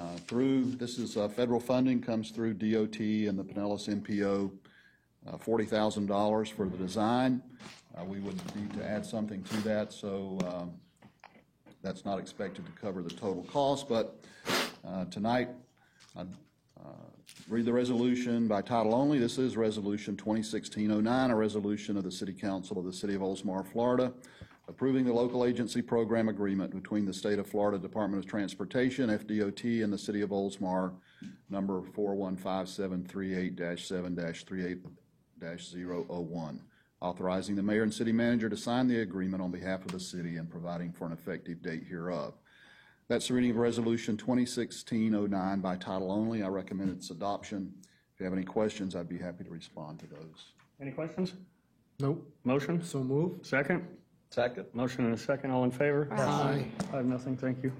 this is federal funding, comes through DOT and the Pinellas MPO, $40,000 for the design. We would need to add something to that, so that's not expected to cover the total cost, but tonight I'd read the resolution by title only. This is Resolution 2016-09, a resolution of the City Council of the City of Oldsmar, Florida, approving the local agency program agreement between the State of Florida Department of Transportation, FDOT, and the City of Oldsmar, number 415738-7-38 2020-001, authorizing the mayor and city manager to sign the agreement on behalf of the city and providing for an effective date hereof. That's the reading of Resolution 2016-09 by title only. I recommend its adoption. If you have any questions, I'd be happy to respond to those. Any questions? Nope. Motion? So move. Second? Second. Motion and a second. All in favor? Aye. 5-0. Thank you.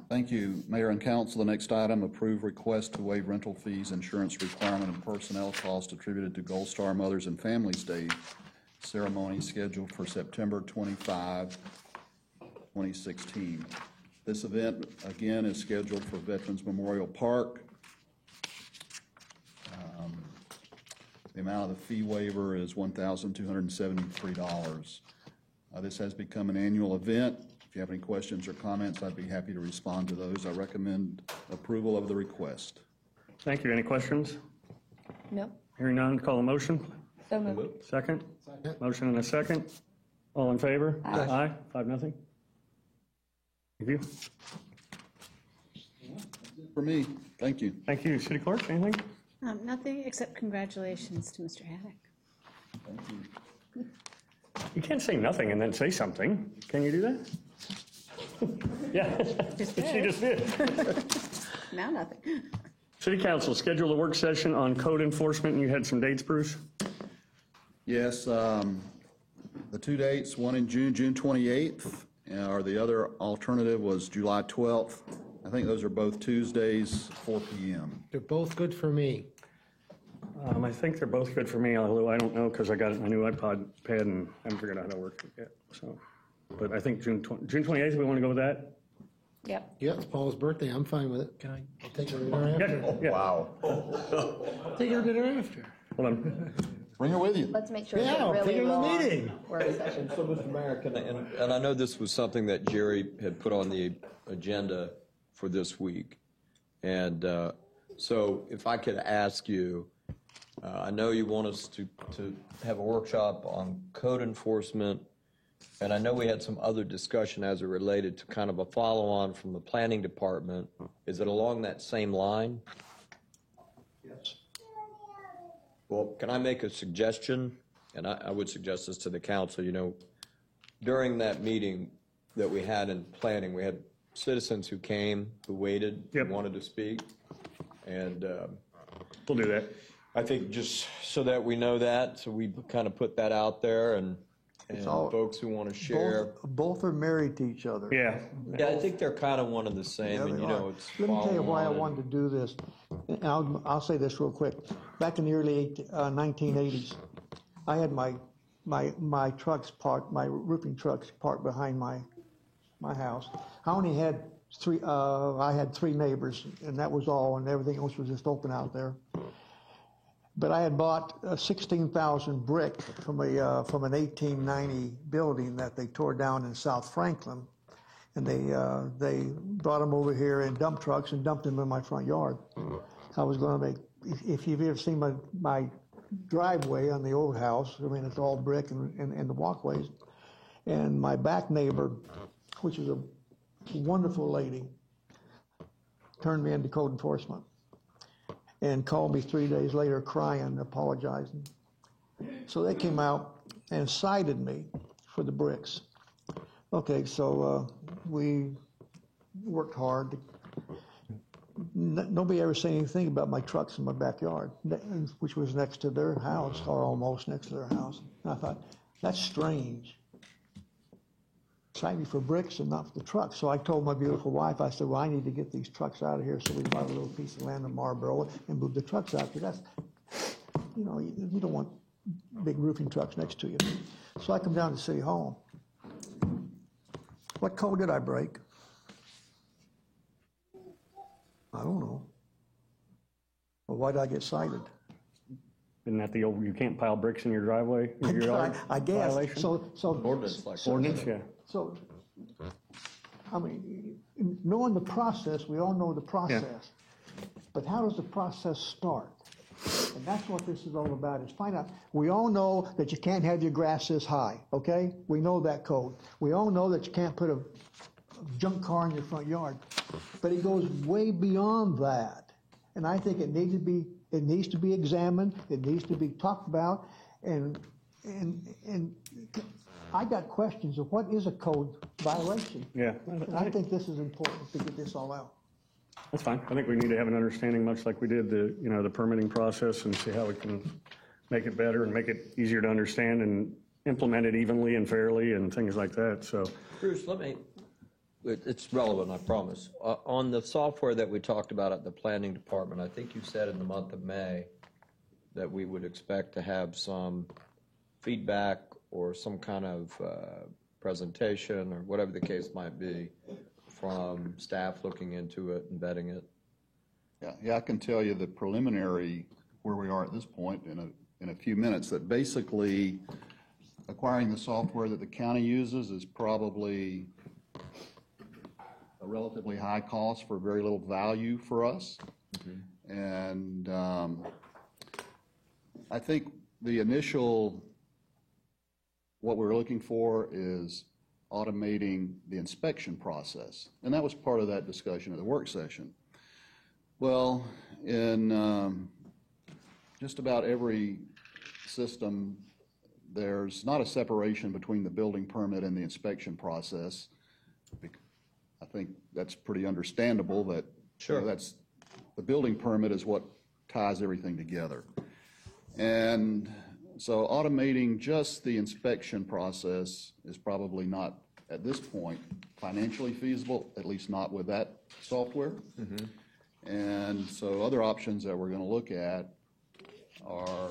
Thank you, Mayor and Council. The next item, approve request to waive rental fees, insurance requirement, and personnel costs attributed to Gold Star Mothers and Families Day ceremony scheduled for September 25, 2016. This event, again, is scheduled for Veterans Memorial Park. The amount of the fee waiver is $1,273. This has become an annual event. If you have any questions or comments, I'd be happy to respond to those. I recommend approval of the request. Thank you. Any questions? No. Hearing none, call a motion. So moved. Second? Motion and a second. All in favor? Aye. 5-0. Thank you. For me, thank you. Thank you. City Clerk, anything? Nothing except congratulations to Mr. Haddock. Thank you. You can't say nothing and then say something. Can you do that? Yeah, she just did. Now nothing. City Council, schedule a work session on code enforcement, and you had some dates, Bruce? Yes, the two dates, one in June, June 28th, or the other alternative was July 12th. I think those are both Tuesdays, 4 p.m. They're both good for me. I think they're both good for me, although I don't know because I got my new iPad and I haven't figured out how to work it yet. So, but I think June 28th, we want to go with that? Yep. Yeah, it's Paul's birthday. I'm fine with it. Can I? I'll take her to dinner after. Yeah. Wow. I'll take her to dinner after. Hold on. Bring her with you. Let's make sure Yeah, it's I'll really take her to the long meeting. work session. So, Mr. Mayor, and I know this was something that Jerry had put on the agenda for this week. And so if I could ask you, I know you want us to have a workshop on code enforcement, and I know we had some other discussion as it related to kind of a follow-on from the planning department. Is it along that same line? Yes. Well, can I make a suggestion? And I would suggest this to the council. You know, during that meeting that we had in planning, we had citizens who came, who waited, who wanted to speak. And we'll do that. I think just so that we know that, so we kind of put that out there, and folks who want to share. Both are married to each other. Yeah. Yeah, I think they're kind of one of the same, and you know, it's. Let me tell you why I follow on. wanted to do this. And I'll say this real quick. Back in the early 1980s, I had my trucks parked, my roofing trucks parked behind my house. I only had three. I had three neighbors, and that was all, and everything else was just open out there. But I had bought 16,000 brick from an 1890 building that they tore down in South Franklin, and they brought them over here in dump trucks and dumped them in my front yard. I was going to make. If you've ever seen my driveway on the old house, I mean it's all brick and the walkways, and my back neighbor, which is a wonderful lady, turned me into code enforcement and called me 3 days later crying, apologizing. So they came out and cited me for the bricks. Okay, so we worked hard. Nobody ever said anything about my trucks in my backyard, which was next to their house, or almost next to their house. And I thought, that's strange. Cite me for bricks and not for the trucks. So I told my beautiful wife, I said, well, I need to get these trucks out of here. So we bought a little piece of land in Marlboro and moved the trucks out, because that's, you know, you don't want big roofing trucks next to you. So I come down to City Hall. What code did I break? I don't know. Well, why did I get cited? Isn't that the old, you can't pile bricks in your driveway, in your yard? I guess. Violation? So ordinance like Ordinance, yeah. So, I mean, knowing the process, we all know the process. But how does the process start? And that's what this is all about, is find out. We all know that you can't have your grass this high, okay? We know that code. We all know that you can't put a junk car in your front yard. But it goes way beyond that. And I think it needs to be It needs to be examined, it needs to be talked about, and I got questions of what is a code violation. Yeah. And I think this is important to get this all out. That's fine. I think we need to have an understanding, much like we did the permitting process, and see how we can make it better and make it easier to understand and implement it evenly and fairly and things like that. So, Bruce, it's relevant, I promise. On the software that we talked about at the planning department, I think you said in the month of May that we would expect to have some feedback or some kind of presentation or whatever the case might be from staff looking into it and vetting it. Yeah, I can tell you the preliminary where we are at this point in a few minutes, that basically acquiring the software that the county uses is probably a relatively high cost for very little value for us. Mm-hmm. And I think the initial, what we're looking for is automating the inspection process. And that was part of that discussion at the work session. Well, in just about every system, there's not a separation between the building permit and the inspection process. I think that's pretty understandable that sure. That's the building permit is what ties everything together. And so automating just the inspection process is probably not, at this point, financially feasible, at least not with that software. Mm-hmm. And so other options that we're going to look at are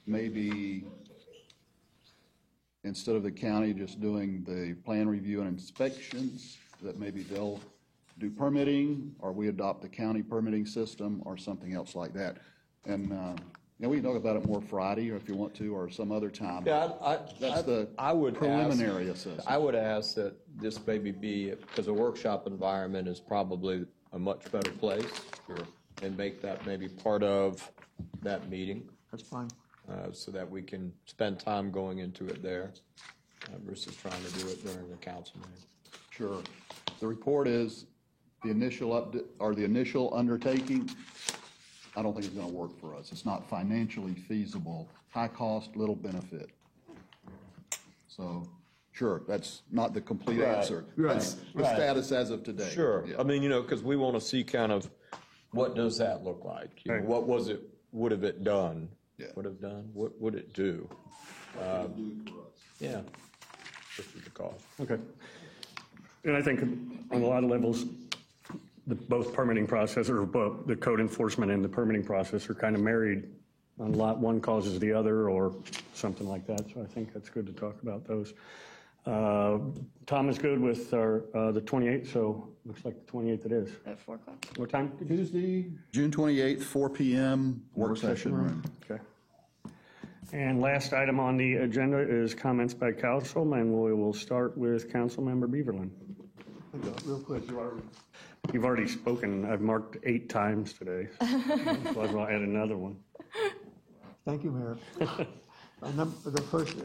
maybe instead of the county just doing the plan review and inspections, that maybe they'll do permitting, or we adopt the county permitting system or something else like that. And we can talk about it more Friday, or if you want to, or some other time. Yeah, I would preliminary assessment. I would ask that this maybe be, because a workshop environment is probably a much better place, and make that maybe part of that meeting. That's fine. So that we can spend time going into it there versus trying to do it during the council meeting. Sure. The report is the initial undertaking. I don't think it's going to work for us. It's not financially feasible. High cost, little benefit. So, sure, that's not the complete answer. Right. That's the status as of today. Sure. Yeah. I mean, because we want to see kind of what does that look like? What was it? Would have it done? Yeah. Would have done? What would it do? Yeah. Just for the cost. okay. And I think on a lot of levels, both permitting process, or both the code enforcement and the permitting process, are kind of married. On a lot, one causes the other, or something like that. So I think that's good to talk about those. Tom is good with the 28th, so looks like the 28th it is. At 4 o'clock. What time? Tuesday, June 28th, 4 p.m., work session room. Okay. And last item on the agenda is comments by council, and we will start with Councilmember Beaverland. Real quick. You've already spoken. I've marked 8 times today, so I'll add another one. Thank you, Mayor. The first,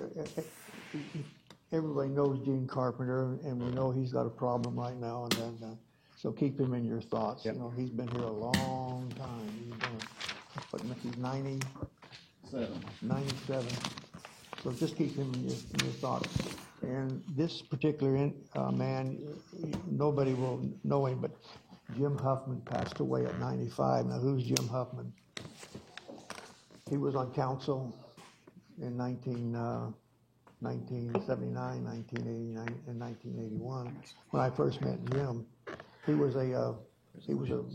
everybody knows Gene Carpenter, and we know he's got a problem right now, and then, so keep him in your thoughts. Yep. You know, he's been here a long time. He's 97. So just keep him in your thoughts. And this particular man, nobody will know him, but Jim Huffman passed away at 95. Now, who's Jim Huffman? He was on council in 1979, 1989, and 1981. When I first met Jim, he was a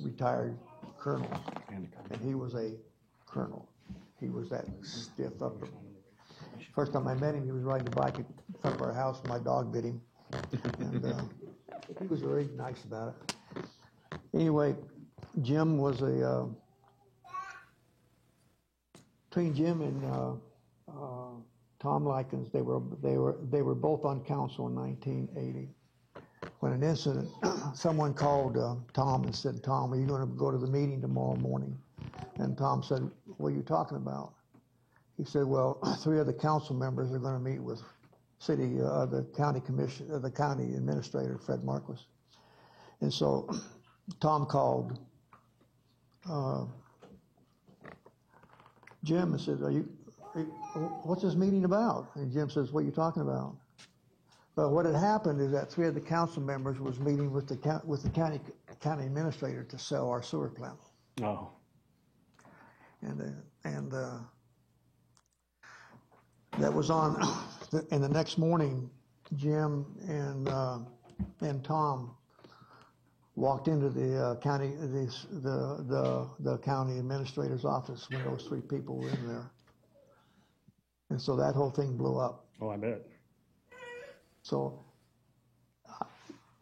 retired colonel, and he was a colonel. He was that stiff upper. First time I met him, he was riding a bike in front of our house. My dog bit him, and he was very nice about it. Anyway, Jim was between Jim and Tom Likens, they were both on council in 1980. When an incident, someone called Tom and said, "Tom, are you going to go to the meeting tomorrow morning?" And Tom said, "What are you talking about?" He said, "Well, 3 of the council members are going to meet with the county commission, the county administrator, Fred Marquis." And so Tom called Jim and said, what's this meeting about? And Jim says, what are you talking about? But what had happened is that 3 of the council members was meeting with the county administrator to sell our sewer plant. Oh. And that was on, and the next morning, Jim and Tom walked into the the county administrator's office when those 3 people were in there. And so that whole thing blew up. Oh, I bet. So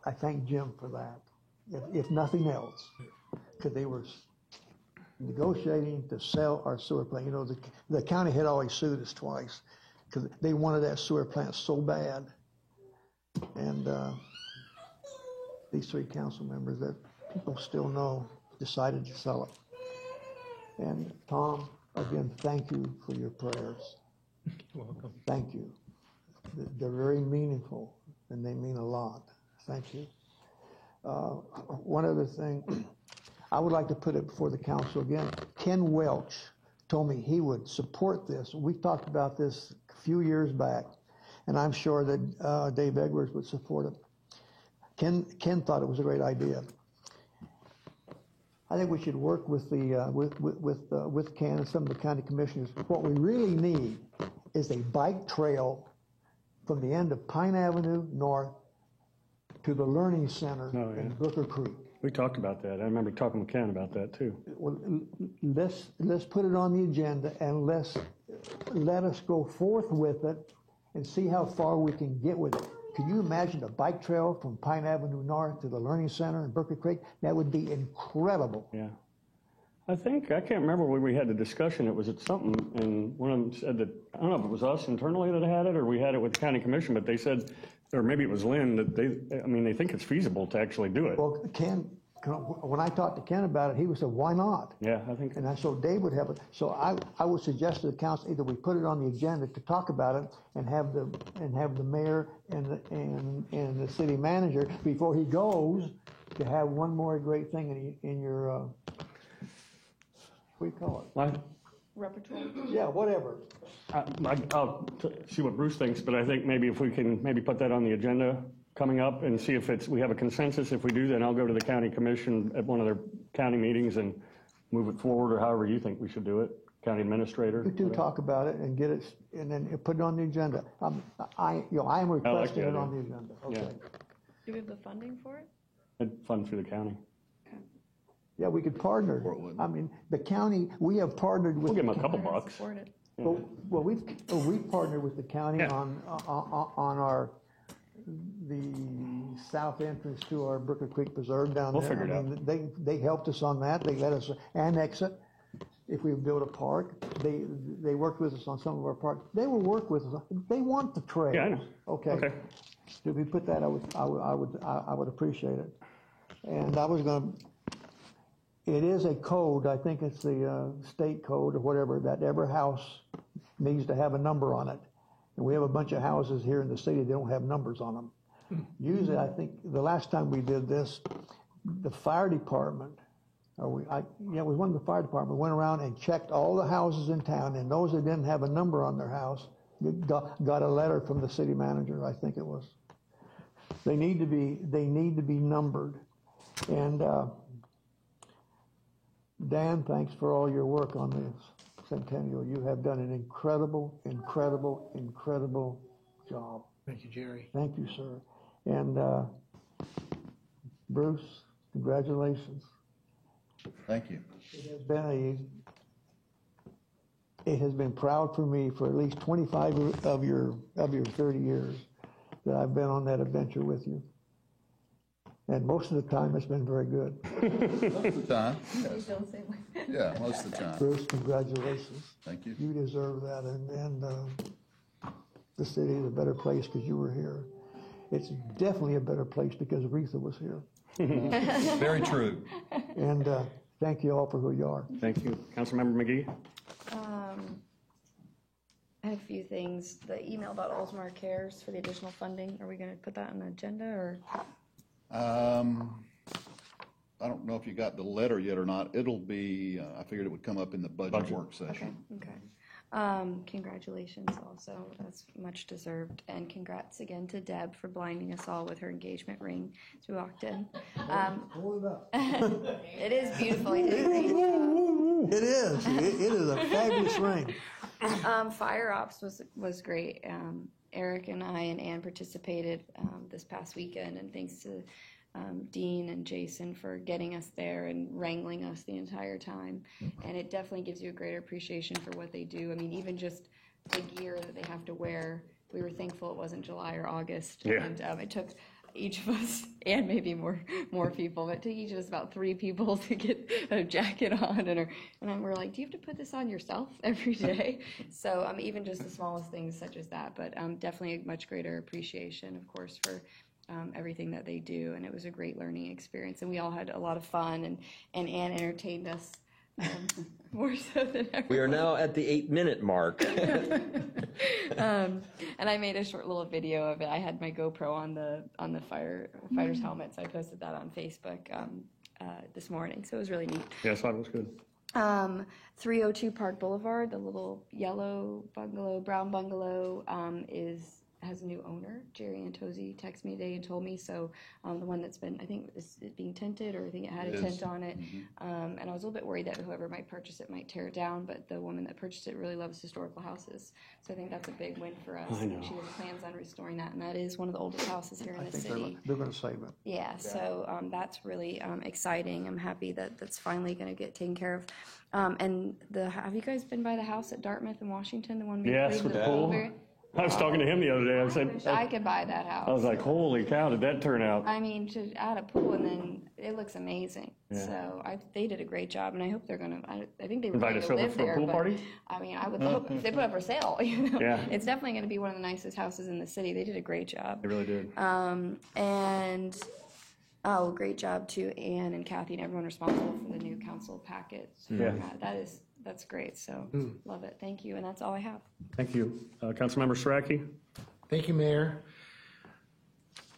I thank Jim for that, if nothing else, because they were negotiating to sell our sewer plant. You know, the county had always sued us twice because they wanted that sewer plant so bad. And these 3 council members that people still know decided to sell it. And Tom, again, thank you for your prayers. You're welcome. Thank you. They're very meaningful and they mean a lot. Thank you. One other thing, I would like to put it before the council again. Ken Welch told me he would support this. We talked about this a few years back, and I'm sure that Dave Edwards would support it. Ken thought it was a great idea. I think we should work with the with Ken and some of the county commissioners. What we really need is a bike trail from the end of Pine Avenue north to the Learning Center in Booker Creek. We talked about that. I remember talking with Ken about that too. Well, let's put it on the agenda and let us go forth with it and see how far we can get with it. Can you imagine a bike trail from Pine Avenue north to the Learning Center in Booker Creek? That would be incredible. Yeah. I can't remember when we had the discussion. It was at something, and one of them said that, I don't know if it was us internally that had it or we had it with the county commission, but they said, or maybe it was Lynn, that they think it's feasible to actually do it. Well, Ken, when I talked to Ken about it, he said, why not? Yeah, I think. And so Dave would have it. So I would suggest to the council either we put it on the agenda to talk about it and have the mayor and the city manager before he goes to have one more great thing in your what do you call it? Repertoire. Yeah, whatever. I'll see what Bruce thinks, but I think maybe if we can maybe put that on the agenda coming up and see if we have a consensus. If we do, then I'll go to the county commission at one of their county meetings and move it forward, or however you think we should do it. County administrator. You two talk about it and get it, and then put it on the agenda. I am requesting it on the agenda. Okay. Yeah. Do we have the funding for it? I'd fund through the county. Yeah, we could partner. I mean, the county, we have partnered with. We'll give them a couple bucks. Support it. Well, we've partnered with the county on the south entrance to our Booker Creek Preserve down there. We'll figure it out. They helped us on that. They let us annex it if we build a park. They worked with us on some of our parks. They will work with us. They want the trail. Yeah, I know. Okay. If we put that, I would appreciate it. And I was going to. It is a code, I think it's the state code or whatever, that every house needs to have a number on it. And we have a bunch of houses here in the city that don't have numbers on them. Usually, I think the last time we did this, the fire department, it was one of the fire department, went around and checked all the houses in town, and those that didn't have a number on their house got a letter from the city manager, I think it was. They need to be numbered. And Dan, thanks for all your work on this centennial. You have done an incredible, incredible, incredible job. Thank you, Jerry. Thank you, sir. And Bruce, congratulations. Thank you. It has been proud for me for at least 25 of your 30 years that I've been on that adventure with you. And most of the time, it's been very good. Most of the time, yes. Yeah, most of the time. Bruce, congratulations. Thank you. You deserve that, and the city is a better place because you were here. It's definitely a better place because Aretha was here. Very true. And thank you all for who you are. Thank you. Councilmember McGee? I had a few things. The email about Oldsmar Cares for the additional funding, are we going to put that on the agenda, or? I don't know if you got the letter yet or not. It'll be, I figured it would come up in the budget work session. Okay. Congratulations also, that's much deserved, and congrats again to Deb for blinding us all with her engagement ring as we walked in. Hold it up. It is beautiful. You did a great job. It is. It is a fabulous ring. Fire Ops was great. Eric and I and Ann participated this past weekend, and thanks to Dean and Jason for getting us there and wrangling us the entire time. And it definitely gives you a greater appreciation for what they do. I mean, even just the gear that they have to wear. We were thankful it wasn't July or August. Yeah. And it took each of us, and maybe more people, but it took each of us about 3 people to get a jacket on. And we're like, do you have to put this on yourself every day? So even just the smallest things such as that, but definitely a much greater appreciation, of course, for everything that they do, and it was a great learning experience, and we all had a lot of fun, and Ann entertained us more so than ever. We are now at the 8-minute mark. And I made a short little video of it. I had my GoPro on the fighters' helmets. I posted that on Facebook this morning, so it was really neat. Yes, that was good. 302 Park Boulevard, the little yellow bungalow, brown bungalow, has a new owner. Jerry Antozzi texted me today and told me. So the one that's been, I think, is it being tinted, or I think it had a tint on it. And I was a little bit worried that whoever might purchase it might tear it down, but the woman that purchased it really loves historical houses. So I think that's a big win for us. I know. She has plans on restoring that, and that is one of the oldest houses here in the city. They're going to save it. Yeah, so that's really exciting. I'm happy that that's finally going to get taken care of. And have you guys been by the house at Dartmouth and Washington, the one we Yes, with the pool. I was talking to him the other day. I wish I could buy that house. I was like, holy cow, did that turn out? I mean, to add a pool, and then it looks amazing. Yeah. So they did a great job, and I hope they're going to, I think they were Invite going us to over live for a there. pool but, party? I mean, I would hope if they put it up for sale. You know? Yeah. It's definitely going to be one of the nicest houses in the city. They did a great job. They really did. Great job to Ann and Kathy and everyone responsible for the new council packets. Yeah. That's great. So love it. Thank you. And that's all I have. Thank you. Councilmember Saraki? Thank you, Mayor.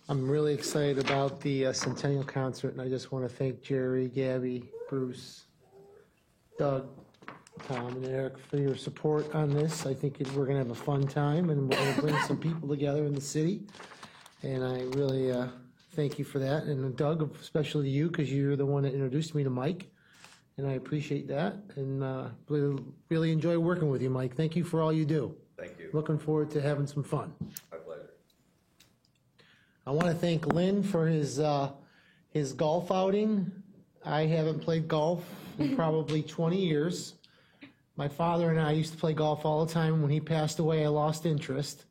I'm really excited about the Centennial Concert, and I just want to thank Jerry, Gabby, Bruce, Doug, Tom, and Eric for your support on this. I think we're going to have a fun time, and we're going to bring some people together in the city, and I really thank you for that. And Doug, especially you, because you're the one that introduced me to Mike, and I appreciate that, and really enjoy working with you, Mike. Thank you for all you do. Thank you. Looking forward to having some fun. My pleasure. I want to thank Lynn for his golf outing. I haven't played golf in probably 20 years. My father and I used to play golf all the time. When he passed away, I lost interest.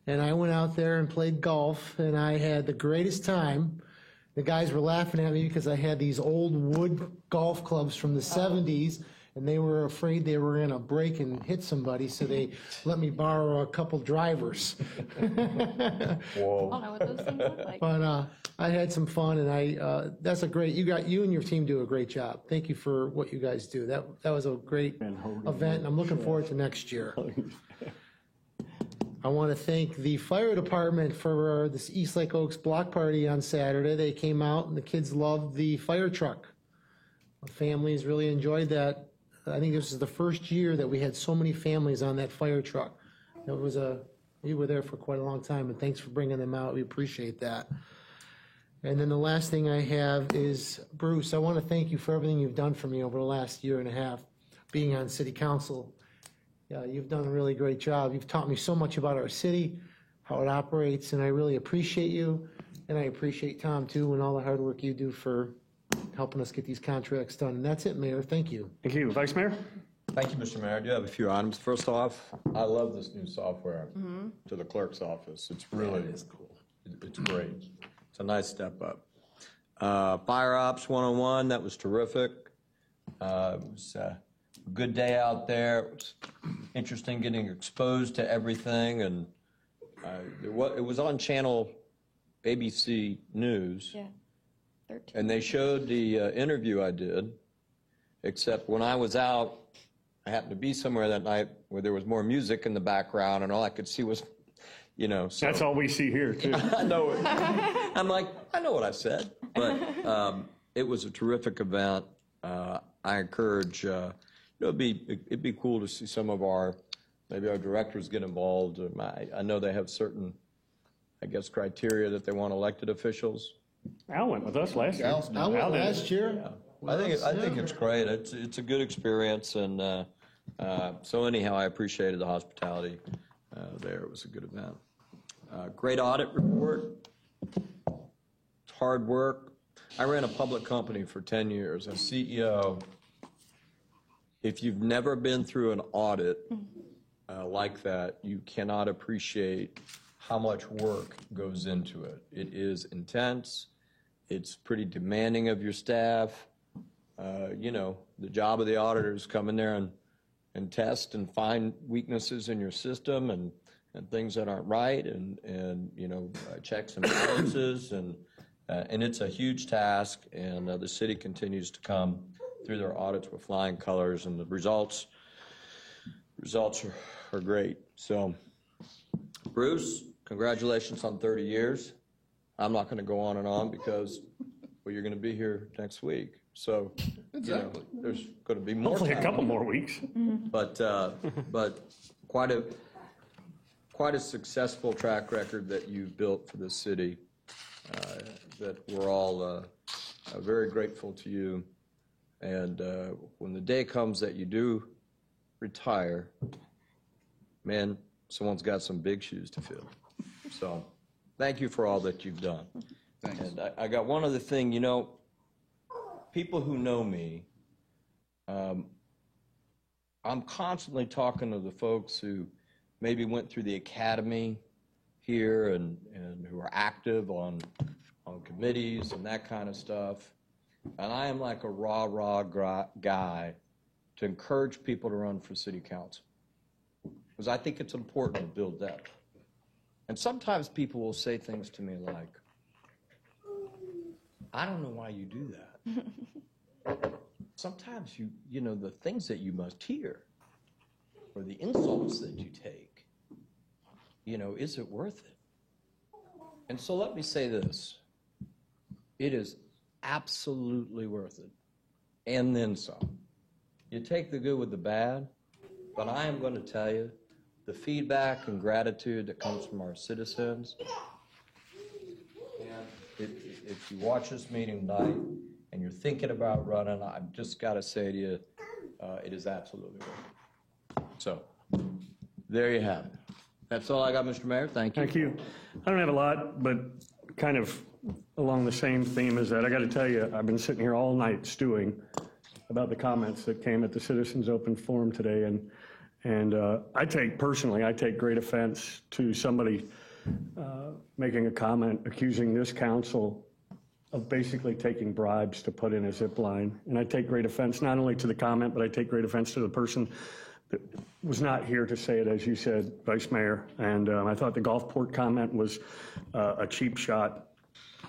And I went out there and played golf, and I had the greatest time. The guys were laughing at me because I had these old wood golf clubs from the 70s, and they were afraid they were going to break and hit somebody, so they let me borrow a couple drivers. Whoa. I don't know what those things look like. But I had some fun, and that's a great. You and your team do a great job. Thank you for what you guys do. That was a great event, and I'm looking forward to next year. I want to thank the fire department for this East Lake Oaks block party on Saturday. They came out, and the kids loved the fire truck. The families really enjoyed that. I think this is the first year that we had so many families on that fire truck. You were there for quite a long time, and thanks for bringing them out. We appreciate that. And then the last thing I have is, Bruce, I want to thank you for everything you've done for me over the last year and a half, being on city council. You've done a really great job. You've taught me so much about our city, how it operates, and I really appreciate you. And I appreciate Tom, too, and all the hard work you do for helping us get these contracts done. And that's it, Mayor. Thank you. Thank you. Vice Mayor? Thank you, Mr. Mayor. I do have a few items. First off, I love this new software to the clerk's office. It's really cool. It's great. It's a nice step up. Fire Ops 101, that was terrific. It was a good day out there. It was interesting getting exposed to everything. And it was on channel ABC News. Yeah. 13. And they showed the interview I did, except when I was out, I happened to be somewhere that night where there was more music in the background, and all I could see was, so. That's all we see here, too. I know it. I'm like, I know what I said. But it was a terrific event. I encourage, it'd be cool to see some of maybe our directors get involved. I know they have certain, I guess, criteria that they want elected officials. Al went with us last year. Al went last year. Yeah. I think it's great. It's a good experience, and so anyhow, I appreciated the hospitality there. It was a good event. Great audit report. It's hard work. I ran a public company for 10 years as CEO. If you've never been through an audit like that, you cannot appreciate how much work goes into it. It is intense. It's pretty demanding of your staff. The job of the auditor is come in there and test and find weaknesses in your system and things that aren't right, and checks and balances, and it's a huge task, and the city continues to come through their audits with flying colors, and the results are great. So, Bruce, congratulations on 30 years. I'm not going to go on and on because, well, you're going to be here next week. So, exactly. There's going to be more Hopefully time. a couple more weeks. But quite a successful track record that you've built for this city, that we're all very grateful to you. And when the day comes that you do retire, man, someone's got some big shoes to fill. So thank you for all that you've done. Thanks. And I got one other thing, people who know me, I'm constantly talking to the folks who maybe went through the academy here and who are active on committees and that kind of stuff. And I am like a rah guy to encourage people to run for city council, because I think it's important to build that. And sometimes people will say things to me like, I don't know why you do that. Sometimes the things that you must hear or the insults that you take, is it worth it? And so let me say this. It is absolutely worth it. And then some. You take the good with the bad, but I am going to tell you, the feedback and gratitude that comes from our citizens, and if you watch this meeting tonight and you're thinking about running, I've just got to say to you, it is absolutely worth it. So, there you have it. That's all I got, Mr. Mayor. Thank you. Thank you. I don't have a lot, but kind of along the same theme as that, I got to tell you, I've been sitting here all night stewing about the comments that came at the Citizens Open Forum today, and I take great offense to somebody making a comment accusing this council of basically taking bribes to put in a zip line. And I take great offense not only to the comment, but I take great offense to the person that was not here to say it, as you said, Vice Mayor. And I thought the Gulfport comment was a cheap shot.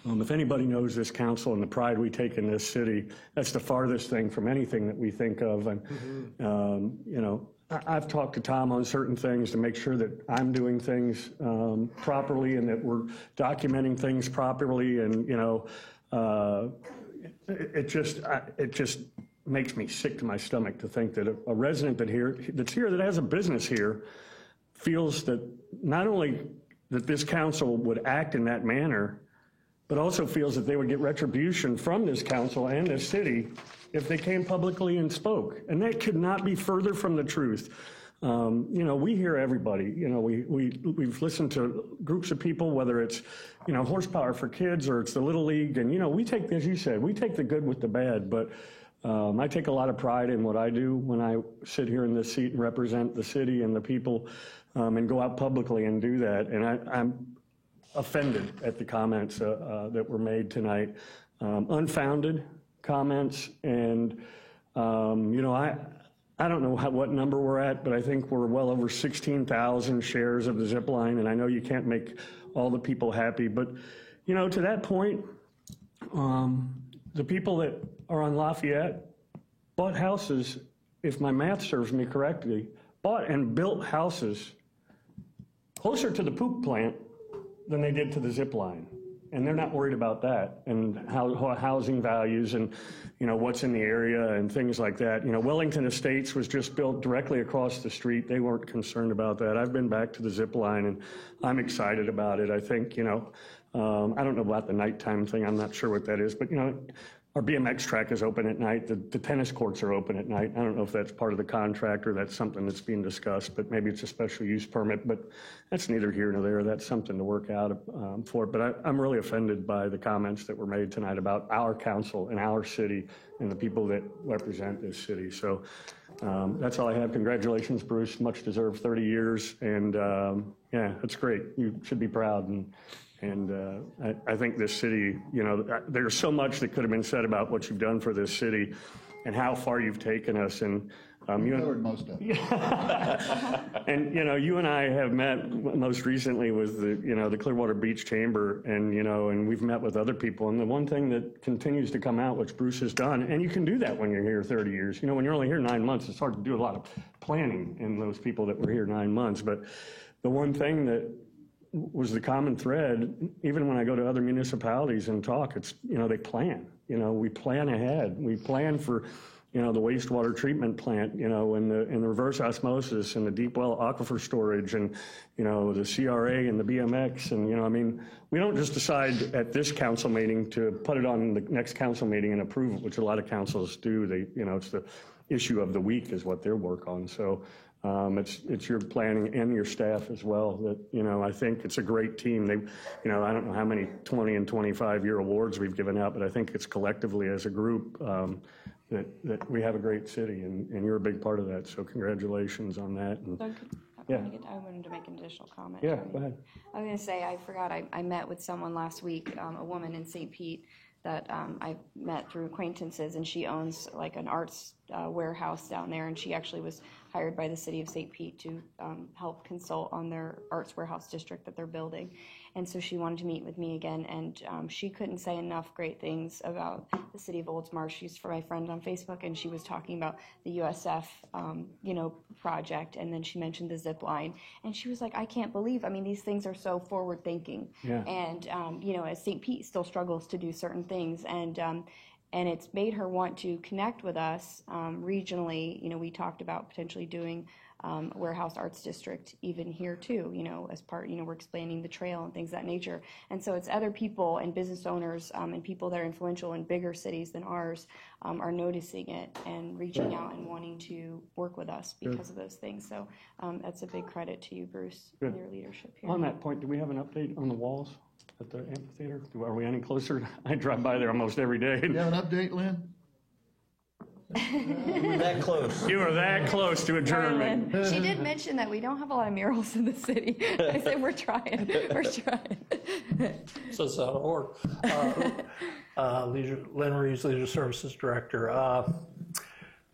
If anybody knows this council and the pride we take in this city, that's the farthest thing from anything that we think of. And, I've talked to Tom on certain things to make sure that I'm doing things properly and that we're documenting things properly. And, it just makes me sick to my stomach to think that a resident that's here that has a business here feels that not only that this council would act in that manner, but also feels that they would get retribution from this council and this city if they came publicly and spoke. And that could not be further from the truth. We hear everybody. We've listened to groups of people, whether it's, Horsepower for Kids or it's the Little League. And, we take, as you said, we take the good with the bad. But I take a lot of pride in what I do when I sit here in this seat and represent the city and the people and go out publicly and do that. And I'm offended at the comments that were made tonight. Unfounded comments, and I don't know what number we're at, but I think we're well over 16,000 shares of the zip line, and I know you can't make all the people happy, but to that point, the people that are on Lafayette bought houses, if my math serves me correctly, bought and built houses closer to the poop plant than they did to the zip line. and they're not worried about that and how housing values and, you know, what's in the area and things like that. You know, Wellington Estates was just built directly across the street. They weren't concerned about that. I've been back to the zip line, and I'm excited about it. I think, you know, I don't know about the nighttime thing. I'm not sure what that is, but, you know, our BMX track is open at night. The tennis courts are open at night. I don't know if that's part of the contract or that's something that's being discussed, but maybe it's a special use permit, but that's neither here nor there. That's something to work out for. But I'm really offended by the comments that were made tonight about our council and our city and the people that represent this city. So that's all I have. Congratulations, Bruce. Much deserved, 30 years. And yeah, that's great. You should be proud. And I think this city, you know, there's so much that could have been said about what you've done for this city and how far you've taken us. And you covered most of it. And, you know, you and I have met most recently with the Clearwater Beach Chamber, and, you know, and we've met with other people. And the one thing that continues to come out, which Bruce has done, and you can do that when you're here 30 years. You know, when you're only here 9 months, it's hard to do a lot of planning in those people that were here 9 months. But the one thing that was the common thread, even when I go to other municipalities and talk, it's, you know, they plan. You know, we plan ahead. We plan for, you know, the wastewater treatment plant, you know, and the reverse osmosis and the deep well aquifer storage and, you know, the CRA and the BMX. And, you know, I mean, we don't just decide at this council meeting to put it on the next council meeting and approve it, which a lot of councils do. They, you know, it's the issue of the week is what they work on. So it's your planning and your staff as well that, you know, I think it's a great team. They, you know, I don't know how many 20 and 25-year awards we've given out, but I think it's collectively as a group that we have a great city, and you're a big part of that. So congratulations on that. And, I wanted to make an additional comment. Yeah, go ahead. I was going to say, I forgot, I met with someone last week, a woman in St. Pete that I met through acquaintances, and she owns like an arts warehouse down there, and she actually was hired by the city of St. Pete to help consult on their arts warehouse district that they're building. And so she wanted to meet with me again, and she couldn't say enough great things about the city of Oldsmar. She's my friend on Facebook, and she was talking about the USF, you know, project, and then she mentioned the zip line, and she was like, I can't believe, I mean, these things are so forward thinking. Yeah. And, you know, as St. Pete still struggles to do certain things, and it's made her want to connect with us regionally. You know, we talked about potentially doing Warehouse Arts District even here too, you know, as part, you know, we're expanding the trail and things of that nature. And so it's other people and business owners and people that are influential in bigger cities than ours are noticing it and reaching out and wanting to work with us because of those things. So that's a big credit to you, Bruce, and your leadership here. On that point, do we have an update on the walls at the amphitheater? Are we any closer? I drive by there almost every day. Do you have an update, Lynn? We're that close. You are that close to adjournment. She did mention that we don't have a lot of murals in the city. I said, we're trying. So it's out of order. Lynn Reeves, Leisure Services Director.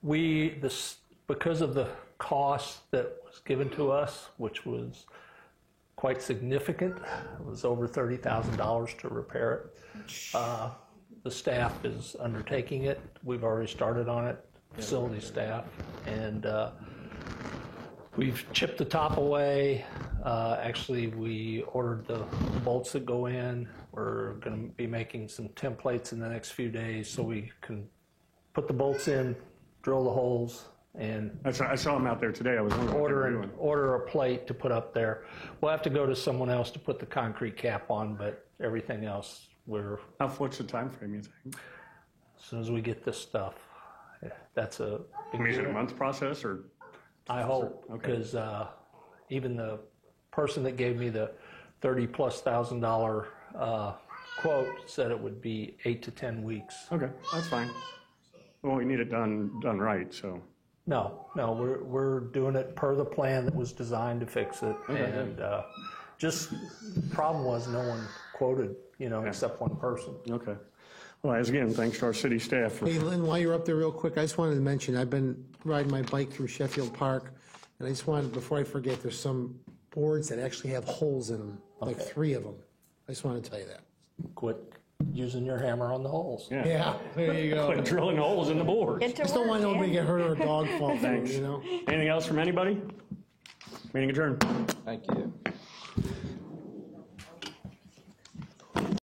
Because of the cost that was given to us, which was quite significant, it was over $30,000 to repair it. The staff is undertaking it. We've already started on it, facility staff, and we've chipped the top away. Actually, we ordered the bolts that go in. We're going to be making some templates in the next few days so we can put the bolts in, drill the holes, and I saw them out there today. I was wondering order a plate to put up there. We'll have to go to someone else to put the concrete cap on, but everything else what's the time frame, you think? As soon as we get this stuff. That's a big is it a month process, or? I hope, because even the person that gave me the $30,000+ quote said it would be 8 to 10 weeks. Okay, that's fine. Well, we need it done right, so. No, we're doing it per the plan that was designed to fix it. Okay. And just the problem was no one quoted, except one person. Okay. Well, again, thanks to our city staff. Hey, Lynn, while you're up there real quick, I just wanted to mention, I've been riding my bike through Sheffield Park, and I just wanted, before I forget, there's some boards that actually have holes in them, like 3 of them. I just wanted to tell you that. Quit using your hammer on the holes. Yeah, there you go. Quit drilling holes in the boards. Just don't want nobody to get hurt or a dog fall through, Thanks. Anything else from anybody? Meeting adjourned. Thank you.